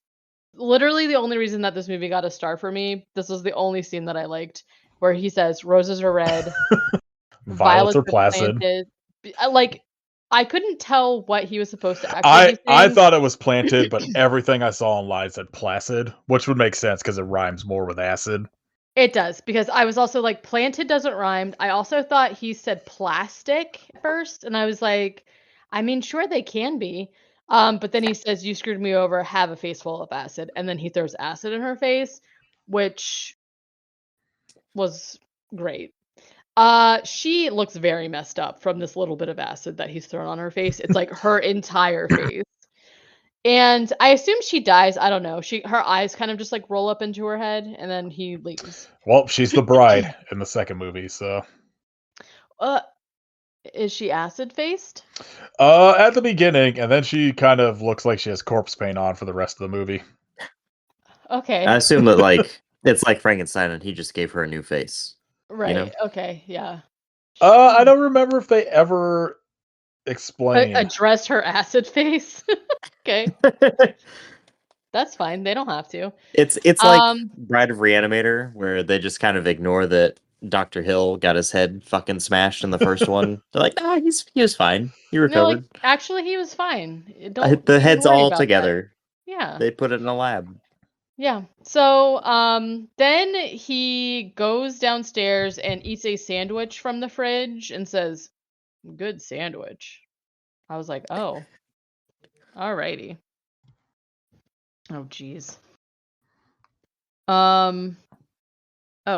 literally the only reason that this movie got a star for me, this was the only scene that I liked, where he says, roses are red, Violets are placid. planted. Like, I couldn't tell what he was supposed to actually be I saying. thought it was planted, but everything I saw online said placid, which would make sense because it rhymes more with acid. It does, because I was also like, planted doesn't rhyme. I also thought he said plastic first, and I was like, I mean, sure they can be. But then he says, you screwed me over, have a face full of acid. And then he throws acid in her face, which was great. She looks very messed up from this little bit of acid that he's thrown on her face. It's like her entire face. And I assume she dies. I don't know. Her eyes kind of just like roll up into her head, and then he leaves. Well, she's the bride in the second movie, so. Is she acid faced? At the beginning, and then she kind of looks like she has corpse paint on for the rest of the movie. Okay. I assume that like it's like Frankenstein and he just gave her a new face. Right. You know? Okay. Yeah. I don't remember if they ever explain. Addressed her acid face. Okay. That's fine. They don't have to. It's like Bride of Reanimator, where they just kind of ignore that Dr. Hill got his head fucking smashed in the first one. They're like, nah, he was fine. He No, like, recovered. actually, he was fine. The even head's worry all about that. together. Yeah. They put it in a lab. Yeah. So then he goes downstairs and eats a sandwich from the fridge and says, good sandwich. I was like, oh. Alrighty. Oh geez. Oh,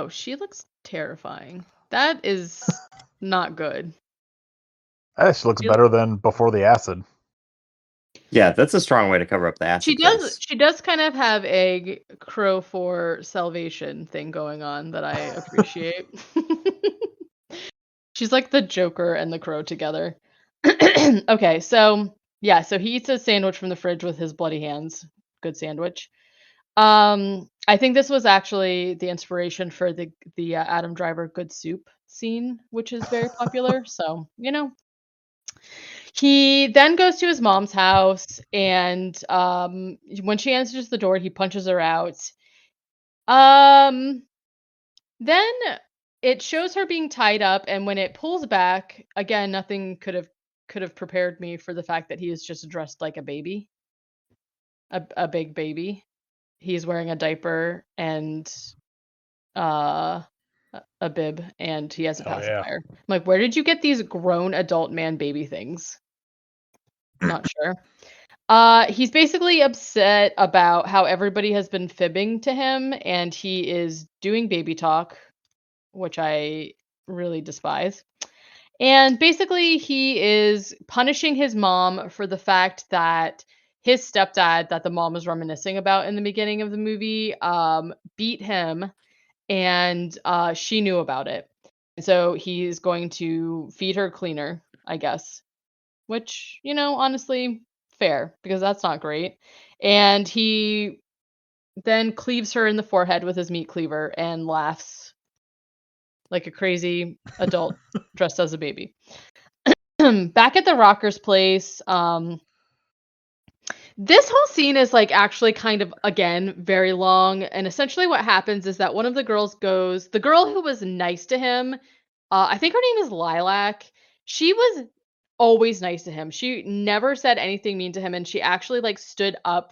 she looks terrifying. That is not good. She looks better than before the acid. Yeah, that's a strong way to cover up the acid face. She does kind of have a Crow for Salvation thing going on that I appreciate. She's like the Joker and the Crow together. Okay, so yeah, so he eats a sandwich from the fridge with his bloody hands. Good sandwich. I think this was actually the inspiration for the Adam Driver good soup scene, which is very popular. So, he then goes to his mom's house, and when she answers the door, he punches her out. Um, then it shows her being tied up, and when it pulls back, again, nothing could have prepared me for the fact that he is just dressed like a baby, a big baby. He's wearing a diaper and a bib, and he has a Oh, yeah. pacifier. I'm like, where did you get these grown adult man baby things? Not sure. He's basically upset about how everybody has been fibbing to him, and he is doing baby talk, which I really despise. And basically, he is punishing his mom for the fact that his stepdad, that the mom was reminiscing about in the beginning of the movie, beat him, and she knew about it. So he's going to feed her cleaner, I guess, which, honestly, fair, because that's not great. And he then cleaves her in the forehead with his meat cleaver and laughs like a crazy adult dressed as a baby. Back at the Rocker's place, this whole scene is like actually kind of, again, very long. And essentially what happens is that one of the girls goes, the girl who was nice to him, I think her name is Lilac. She was always nice to him. She never said anything mean to him, and she actually like stood up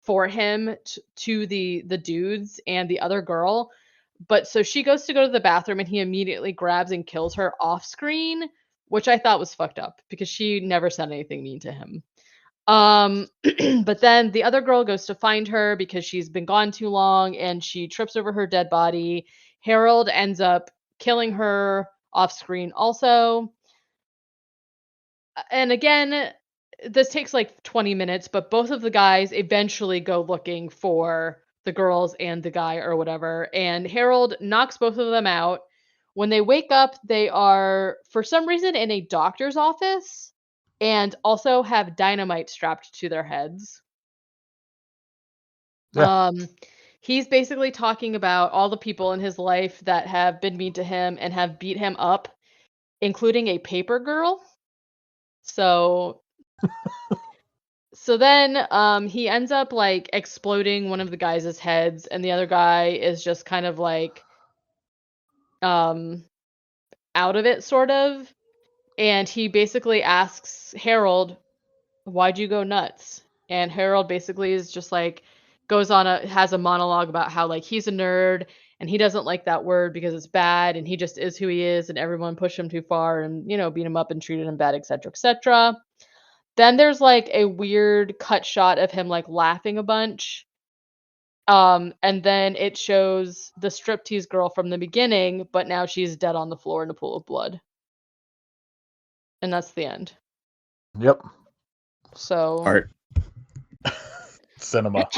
for him to the dudes and the other girl. But so she goes to go to the bathroom, and he immediately grabs and kills her off screen, which I thought was fucked up because she never said anything mean to him. But then the other girl goes to find her because she's been gone too long, and she trips over her dead body. Harold ends up killing her off screen also. And again, this takes like 20 minutes, but both of the guys eventually go looking for the girls and the guy or whatever, and Harold knocks both of them out. When they wake up, they are for some reason in a doctor's office and also have dynamite strapped to their heads. Yeah. He's basically talking about all the people in his life that have been mean to him and have beat him up, including a paper girl. So then he ends up like exploding one of the guys' heads, and the other guy is just kind of like out of it sort of. And he basically asks Harold, "Why'd you go nuts?" And Harold basically is just like has a monologue about how like he's a nerd and he doesn't like that word because it's bad, and he just is who he is, and everyone pushed him too far and beat him up and treated him bad, etc., etc. Then there's like a weird cut shot of him like laughing a bunch. And then it shows the striptease girl from the beginning, but now she's dead on the floor in a pool of blood. And that's the end. Yep. So Art. Cinema.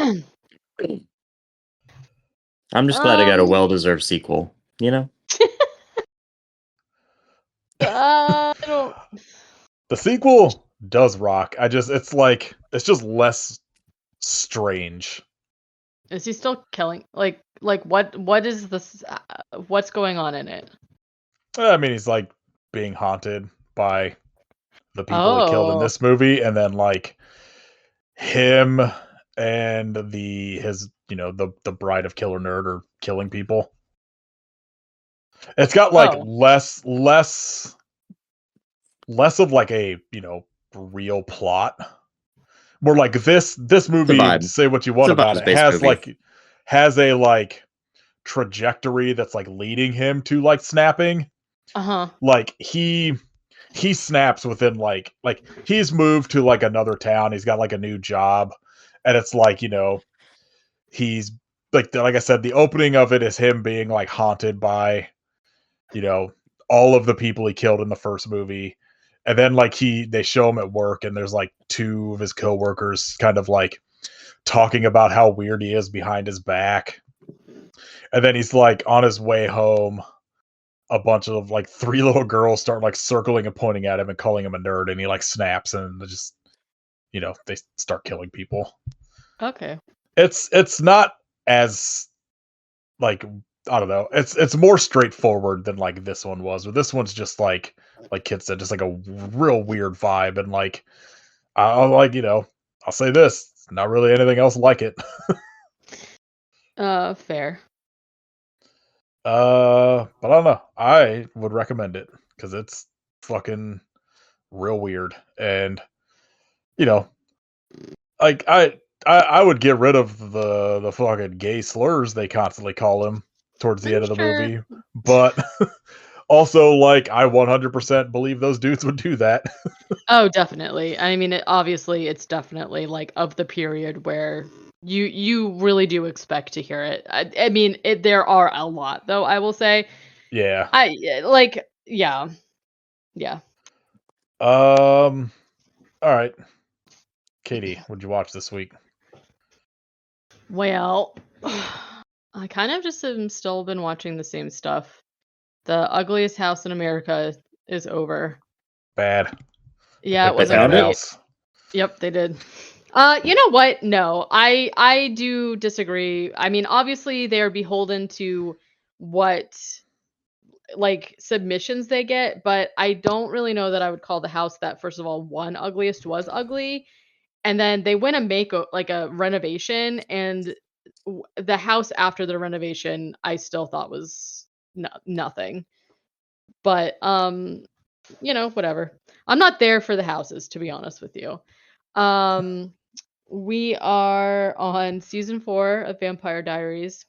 I'm just glad I got a well-deserved sequel, I don't. The sequel does rock. It's just less strange. Is he still killing? Like what is this? What's going on in it? I mean, he's like being haunted by the people he killed in this movie, and then like him and the bride of Killer Nerd are killing people. It's got like less of like a real plot. More like this movie, say what you want about it, has a like trajectory that's like leading him to like snapping. Like he snaps within like he's moved to like another town, he's got like a new job, and it's like he's like I said, the opening of it is him being like haunted by all of the people he killed in the first movie. And then like they show him at work, and there's like two of his coworkers kind of like talking about how weird he is behind his back. And then he's like on his way home, a bunch of like three little girls start like circling and pointing at him and calling him a nerd, and he like snaps, and just they start killing people. Okay. It's not as like I don't know. It's more straightforward than like this one was. But this one's just like Kit said, just like a real weird vibe, and like I'll like I'll say this, it's not really anything else like it. Fair. But I don't know. I would recommend it because it's fucking real weird, and you know, like I would get rid of the fucking gay slurs they constantly call him towards the I'm end of the sure. movie, but also like I 100% believe those dudes would do that. Oh, definitely. I mean, obviously, it's definitely like of the period where you really do expect to hear it. I mean, there are a lot though. I will say, Yeah. yeah. All right. Katie, what'd you watch this week? Well, I kind of just am still been watching the same stuff. The Ugliest House in America is over. Bad. Yeah, it They wasn't found great. it? House. Yep, they did. You know what? No, I do disagree. I mean, obviously they're beholden to what like submissions they get, but I don't really know that I would call the house that. First of all, one ugliest was ugly, and then they went and make like a renovation, and the house after the renovation I still thought was nothing. But whatever. I'm not there for the houses, to be honest with you. Um, we are on season 4 of Vampire Diaries.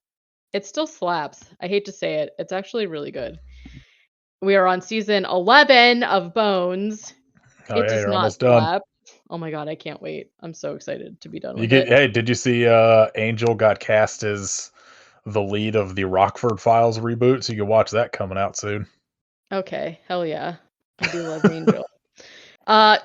It still slaps. I hate to say it. It's actually really good. We are on season 11 of Bones. Oh It yeah, does you're not almost done. slap. Oh my god, I can't wait. I'm so excited to be done You with get it. hey, did you see Angel got cast as the lead of the Rockford Files reboot, so you can watch that coming out soon. Okay, hell yeah. I do love Angel.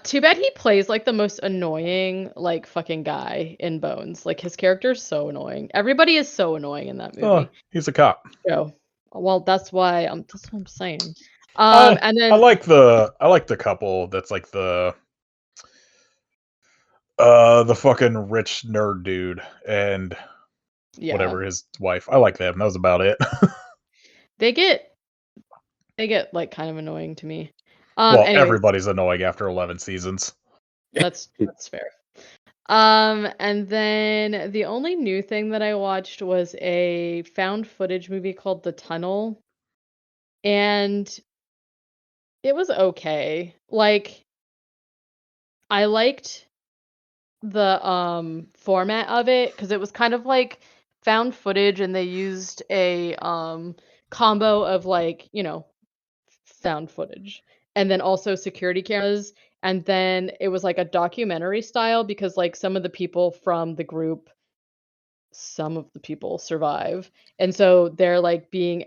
Too bad he plays like the most annoying like fucking guy in Bones. Like his character's so annoying. Everybody is so annoying in that Oh, movie. he's a cop. So, well, that's what I'm saying. I And I then like the couple that's like the fucking rich nerd dude and yeah, whatever his wife. I like them. That was about it. they get like kind of annoying to me. Well, Anyways, everybody's annoying after 11 seasons. that's fair. And then the only new thing that I watched was a found footage movie called The Tunnel, and it was okay. Like I liked the format of it because it was kind of like found footage, and they used a combo of like, found footage and then also security cameras, and then it was like a documentary style because like some of the people survive, and so they're like being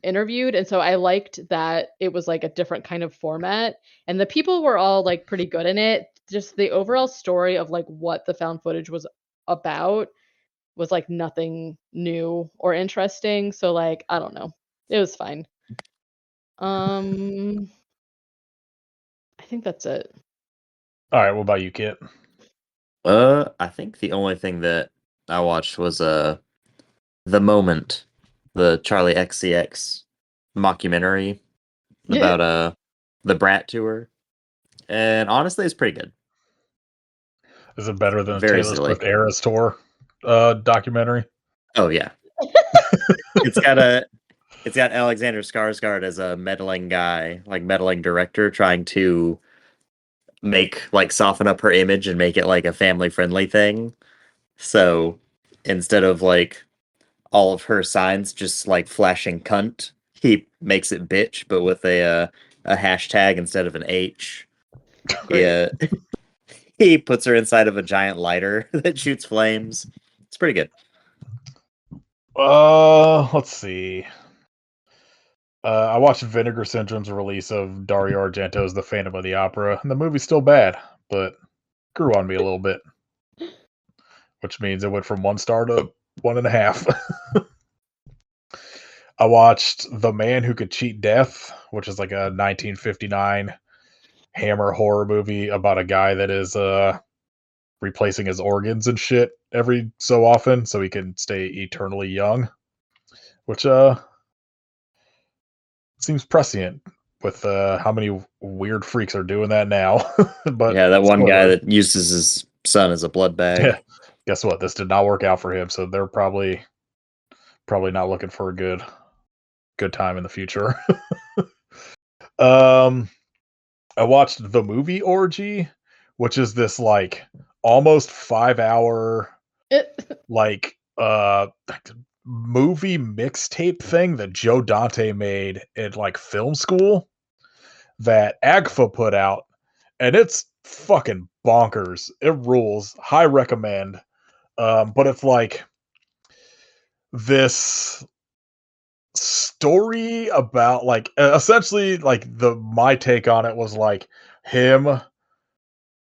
interviewed, and so I liked that it was like a different kind of format, and the people were all like pretty good in it. Just the overall story of like what the found footage was about was like nothing new or interesting, so like I don't know, it was fine. um I think that's it. All right, what about you, Kit? I think the only thing that I watched was The Moment, the Charlie XCX mockumentary Yeah. about the Brat tour. And honestly it's pretty good. Is it better than the Very Taylor silly. Swift Eras Tour documentary? Oh yeah. It's got Alexander Skarsgård as a meddling guy, like meddling director trying to soften up her image and make it like a family friendly thing. So instead of like all of her signs just like flashing cunt, he makes it bitch, but with a hashtag instead of an H. Great. Yeah, he puts her inside of a giant lighter that shoots flames. It's pretty good. Let's see. I watched Vinegar Syndrome's release of Dario Argento's The Phantom of the Opera, and the movie's still bad, but grew on me a little bit, which means it went from 1 star to 1.5. I watched The Man Who Could Cheat Death, which is like a 1959 Hammer horror movie about a guy that is replacing his organs and shit every so often so he can stay eternally young, which seems prescient with how many weird freaks are doing that now. But Yeah, that one guy spoiler. that uses his son as a blood bag. Yeah, guess what? This did not work out for him, so they're probably not looking for a good time in the future. um, I watched the movie Orgy, which is this like almost 5-hour like movie mixtape thing that Joe Dante made in like film school that AGFA put out, and it's fucking bonkers. It rules. High recommend. But it's like this story about like essentially like my take on it was like him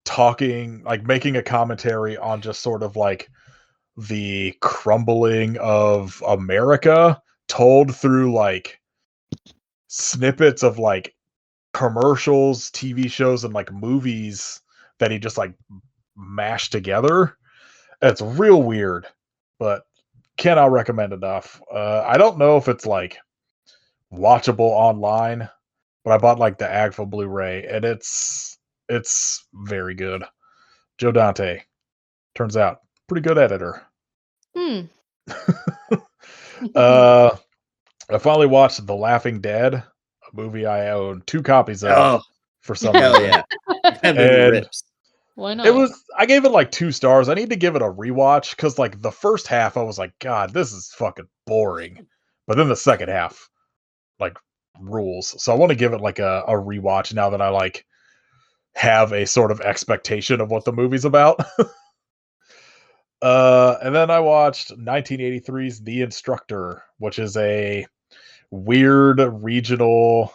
talking, like making a commentary on just sort of like the crumbling of America told through like snippets of like commercials, TV shows, and like movies that he just like mashed together. It's real weird, but cannot recommend enough. I don't know if it's like watchable online, but I bought like the AGFA Blu-ray, and it's very good. Joe Dante, turns out, pretty good editor. uh, I finally watched The Laughing Dead, a movie I own 2 copies of for some Hell reason. yeah. That movie And rips. Why not? it was, I gave it like 2 stars. I need to give it a rewatch because like the first half I was like, God, this is fucking boring. But then the second half like rules. So I want to give it like a rewatch now that I like have a sort of expectation of what the movie's about. And then I watched 1983's The Instructor, which is a weird regional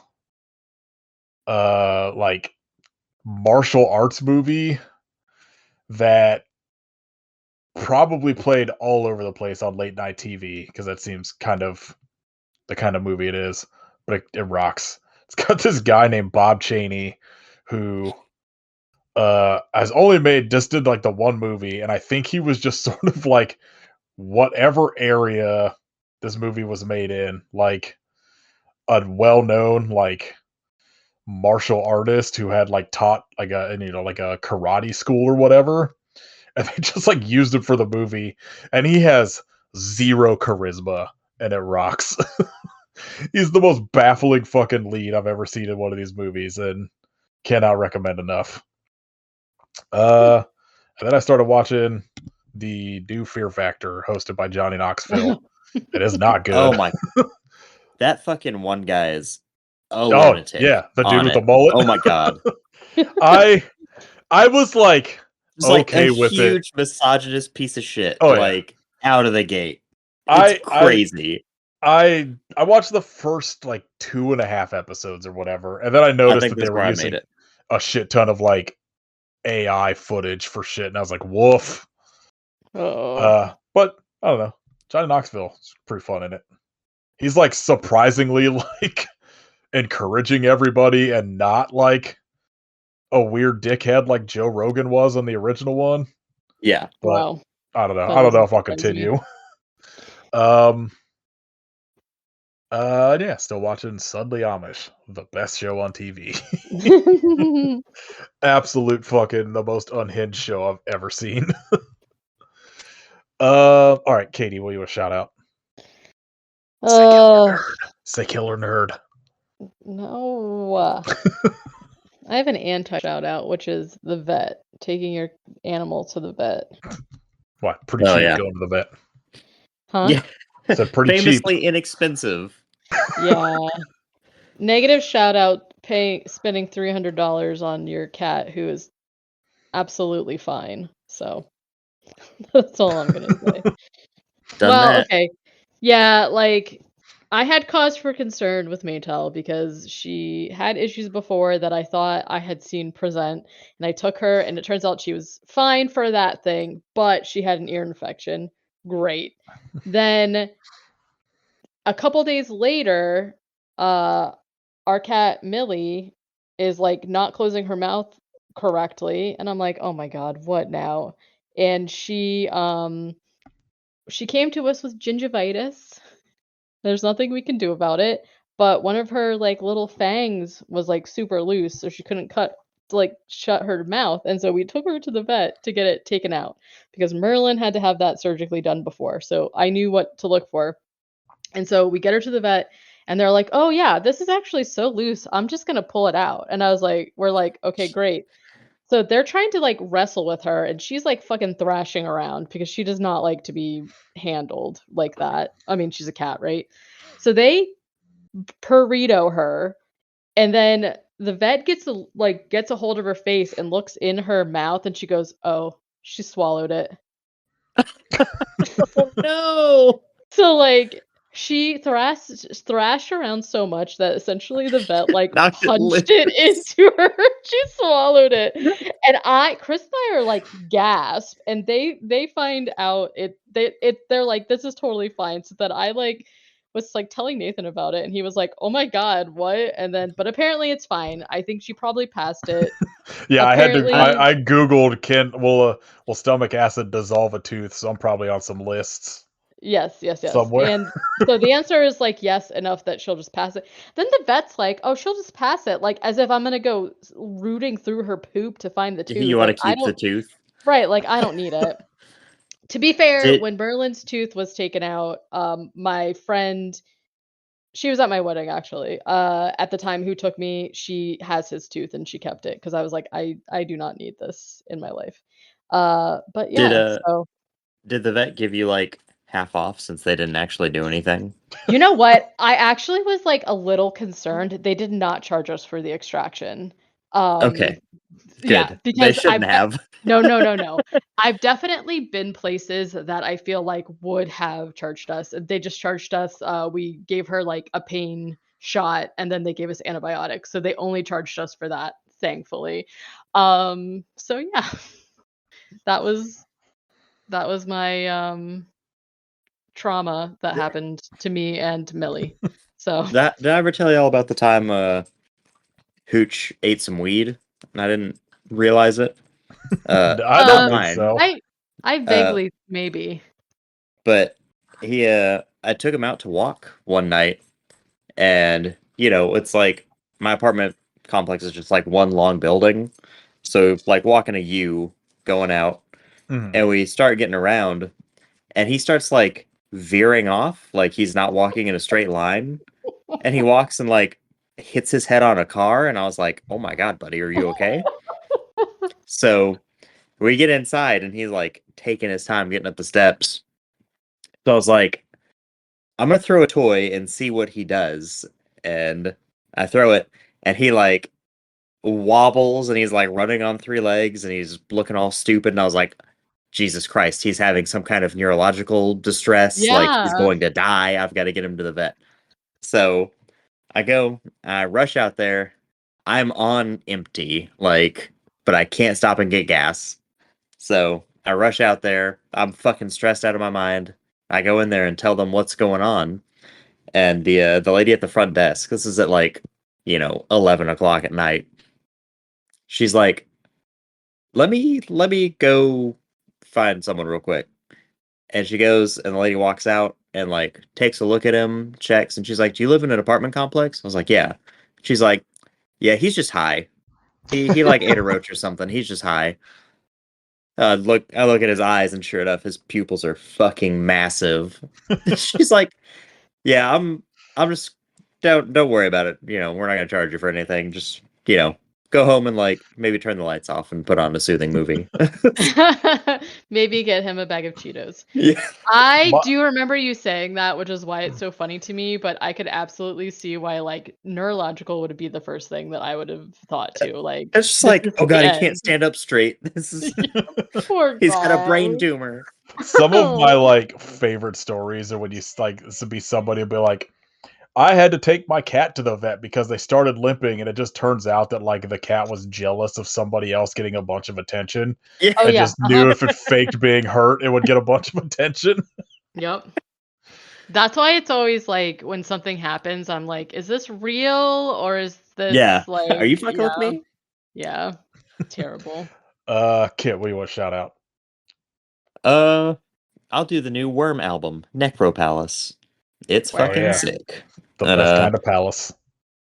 like martial arts movie that probably played all over the place on late night TV because that seems kind of the kind of movie it is, but it rocks. It's got this guy named Bob Chaney who has only did like the one movie, and I think he was just sort of like whatever area this movie was made in, like a well-known like martial artist who had like taught like like a karate school or whatever, and they just like used him for the movie, and he has zero charisma, and it rocks. He's the most baffling fucking lead I've ever seen in one of these movies, and cannot recommend enough. And then I started watching the new Fear Factor hosted by Johnny Knoxville. It is not good. Oh my. That fucking one guy is a Oh lunatic. yeah, the dude on with the it. mullet. Oh my god. I was like Just like okay a with it. huge misogynist piece of shit. Oh, yeah. Like out of the gate. It's crazy. I watched the first like 2.5 episodes or whatever, and then I noticed think that they that's were where I using made it. a shit ton of like AI footage for shit, and I was like, woof. But I don't know. Johnny Knoxville is pretty fun in it. He's like surprisingly like encouraging everybody and not like a weird dickhead like Joe Rogan was on the original one. Yeah. But Wow. I don't know. That I don't know if I'll doesn't surprise me. continue. Yeah, still watching Suddenly Amish, the best show on TV. Absolute fucking the most unhinged show I've ever seen. All right, Katie, will you a shout out? Say killer nerd. No. I have an anti shout out, which is the vet, taking your animal to the vet. What? Pretty Oh, cheap yeah. going to the vet. Huh? Yeah. Said pretty Famously cheap. inexpensive. Yeah. Negative shout out, spending $300 on your cat who is absolutely fine. So that's all I'm gonna say. Done that. Okay. Yeah, like I had cause for concern with Maytel because she had issues before that I thought I had seen present, and I took her, and it turns out she was fine for that thing, but she had an ear infection. Great. Then a couple days later, our cat Millie is like not closing her mouth correctly, and I'm like, "Oh my god, what now?" And she came to us with gingivitis. There's nothing we can do about it, but one of her, like, little fangs was, like, super loose, so she couldn't shut her mouth, and so we took her to the vet to get it taken out because Merlin had to have that surgically done before, so I knew what to look for. And so we get her to the vet, and they're like, "Oh, yeah, this is actually so loose, I'm just gonna pull it out." And I was like we're like, "Okay, great." So they're trying to, like, wrestle with her, and she's, like, fucking thrashing around because she does not like to be handled like that. I mean, she's a cat, right? So they burrito her, and then the vet gets a hold of her face and looks in her mouth, and she goes, "Oh, she swallowed it." Oh no! So, like, she thrashed around so much that essentially the vet, like, Knocked it punched loose. it into her. She swallowed it. And Chris and I are like, gasp, and they find out they're like, "This is totally fine." So then I, like, was, like, telling Nathan about it, and he was like, "Oh my god, what?" And then but apparently it's fine. I think she probably passed it. Yeah, Apparently I googled will stomach acid dissolve a tooth, so I'm probably on some lists Yes, yes, yes. somewhere. And so the answer is like yes, enough that she'll just pass it. Then the vet's like, "Oh, she'll just pass it," like as if I'm gonna go rooting through her poop to find the tooth. You want to Like I keep the don't tooth? right, like I don't need it. To be fair, Did when Merlin's tooth was taken out, my friend, she was at my wedding actually. At the time who took me, she has his tooth and she kept it because I was like, I do not need this in my life. But did yeah, so did the vet give you like half off since they didn't actually do anything? you know what? I actually was, like, a little concerned. They did not charge us for the extraction. Um, Okay, yeah, good. They because shouldn't have. no, no, no, no. I've definitely been places that I feel like would have charged us. They just charged us, we gave her, like, a pain shot, and then they gave us antibiotics, so they only charged us for that, thankfully. So yeah, that was my, trauma that happened to me and Millie. So Did I ever tell y'all about the time Hooch ate some weed and I didn't realize it? I Not don't think mine. so. I Uh, vaguely maybe. but I took him out to walk one night, and it's like my apartment complex is just like one long building, so like walking a U going out, Mhm. and we start getting around, and he starts like veering off, like he's not walking in a straight line, and he walks and like hits his head on a car, and I was like, "Oh my god, buddy, are you okay?" So we get inside, and he's like taking his time getting up the steps. So I was like, "I'm gonna throw a toy and see what he does." And I throw it, and he like wobbles, and he's like running on three legs, and he's looking all stupid. And I was like, Jesus Christ, he's having some kind of neurological distress. Like he's Yeah. going to die. I've got to get him to the vet. So I rush out there. I'm on empty, like, but I can't stop and get gas. So I rush out there. I'm fucking stressed out of my mind. I go in there and tell them what's going on. And the lady at the front desk, this is at like, 11 o'clock at night. She's like, let me go find someone real quick. And she goes, and the lady walks out and like takes a look at him, checks, and she's like, "Do you live in an apartment complex?" I was like, "Yeah." She's like, "Yeah, he's just high. He like ate a roach or something. He's just high." I look at his eyes, and sure enough, his pupils are fucking massive. She's like, "Yeah, I'm just don't worry about it. We're not gonna charge you for anything. Just go home and like maybe turn the lights off and put on a soothing movie." Maybe get him a bag of Cheetos. Yeah. I My, do remember you saying that, which is why it's so funny to me, but I could absolutely see why, like, neurological would be the first thing that I would have thought too, like, It's just this like, is oh the god, he can't end. stand up straight. This is Poor he's got a guy. brain tumor. some of my like favorite stories are when you like this would be somebody will be like, I had to take my cat to the vet because they started limping, and it just turns out that like the cat was jealous of somebody else getting a bunch of attention Yeah. Oh, and yeah, just knew if it faked being hurt, it would get a bunch of attention. Yep. That's why it's always like when something happens, I'm like, "Is this real or is Yeah. this Are like" you fucking with yeah, me? yeah. Terrible. Kit, what do you want to shout out? I'll do the new Worm album, Necropalace. It's Wow, fucking yeah. sick. The And, best kind of palace.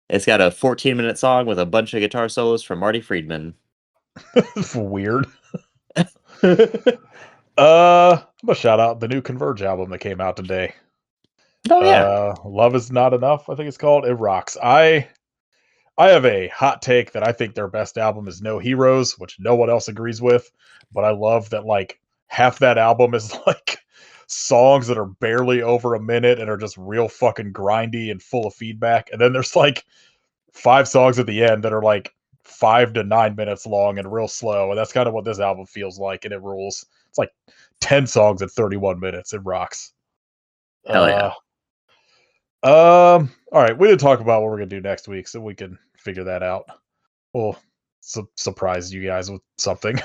It's got a 14-minute song with a bunch of guitar solos from Marty Friedman. Weird. I'm gonna shout out the new Converge album that came out today. Oh yeah. Love is Not Enough, I think it's called. It rocks. I have a hot take that I think their best album is No Heroes, which no one else agrees with, but I love that like half that album is like songs that are barely over a minute and are just real fucking grindy and full of feedback. And then there's like 5 songs at the end that are like 5 to 9 minutes long and real slow. And that's kind of what this album feels like, and it rules. It's like 10 songs at 31 minutes. It rocks. Hell yeah. All right, we didn't talk about what we're gonna do next week, so we can figure that out. We'll surprise you guys with something.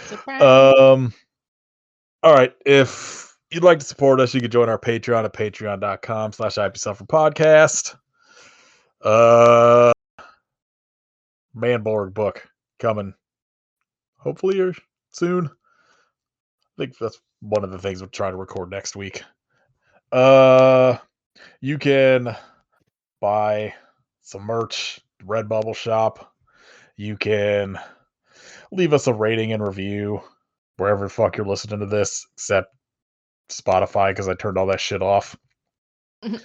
Surprise. All right, if you'd like to support us, you can join our Patreon at patreon.com/IPSufferPodcast. Manborg book coming hopefully or soon. I think that's one of the things we'll try to record next week. You can buy some merch, Redbubble shop. You can leave us a rating and review wherever the fuck you're listening to this, except Spotify, because I turned all that shit off. You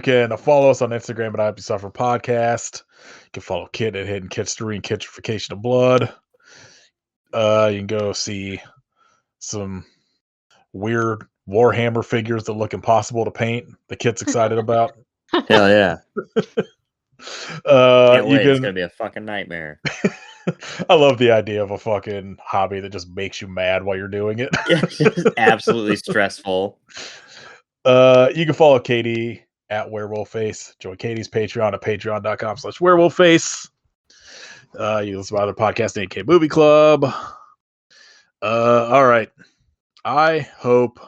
can follow us on Instagram at IPSuffer Podcast. You can follow Kit at Hidden Kitstery and Kitrification of Blood. You can go see some weird Warhammer figures that look impossible to paint. The Kit's excited about. Hell yeah. Can't wait. It's gonna be a fucking nightmare. I love the idea of a fucking hobby that just makes you mad while you're doing it. Yeah, it's absolutely stressful. You can follow Katie at WerewolfFace. Join Katie's Patreon at patreon.com/WerewolfFace. You can listen to other podcasts, AK Movie Club. All right. I hope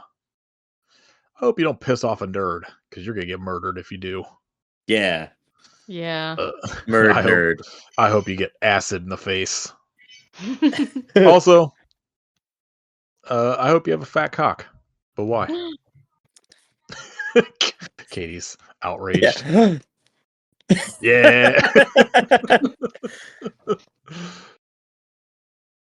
you don't piss off a nerd, because you're gonna get murdered if you do. Yeah. Yeah. Nerd. I hope you get acid in the face. Also, I hope you have a fat cock. But why? Katie's outraged. Yeah. Yeah.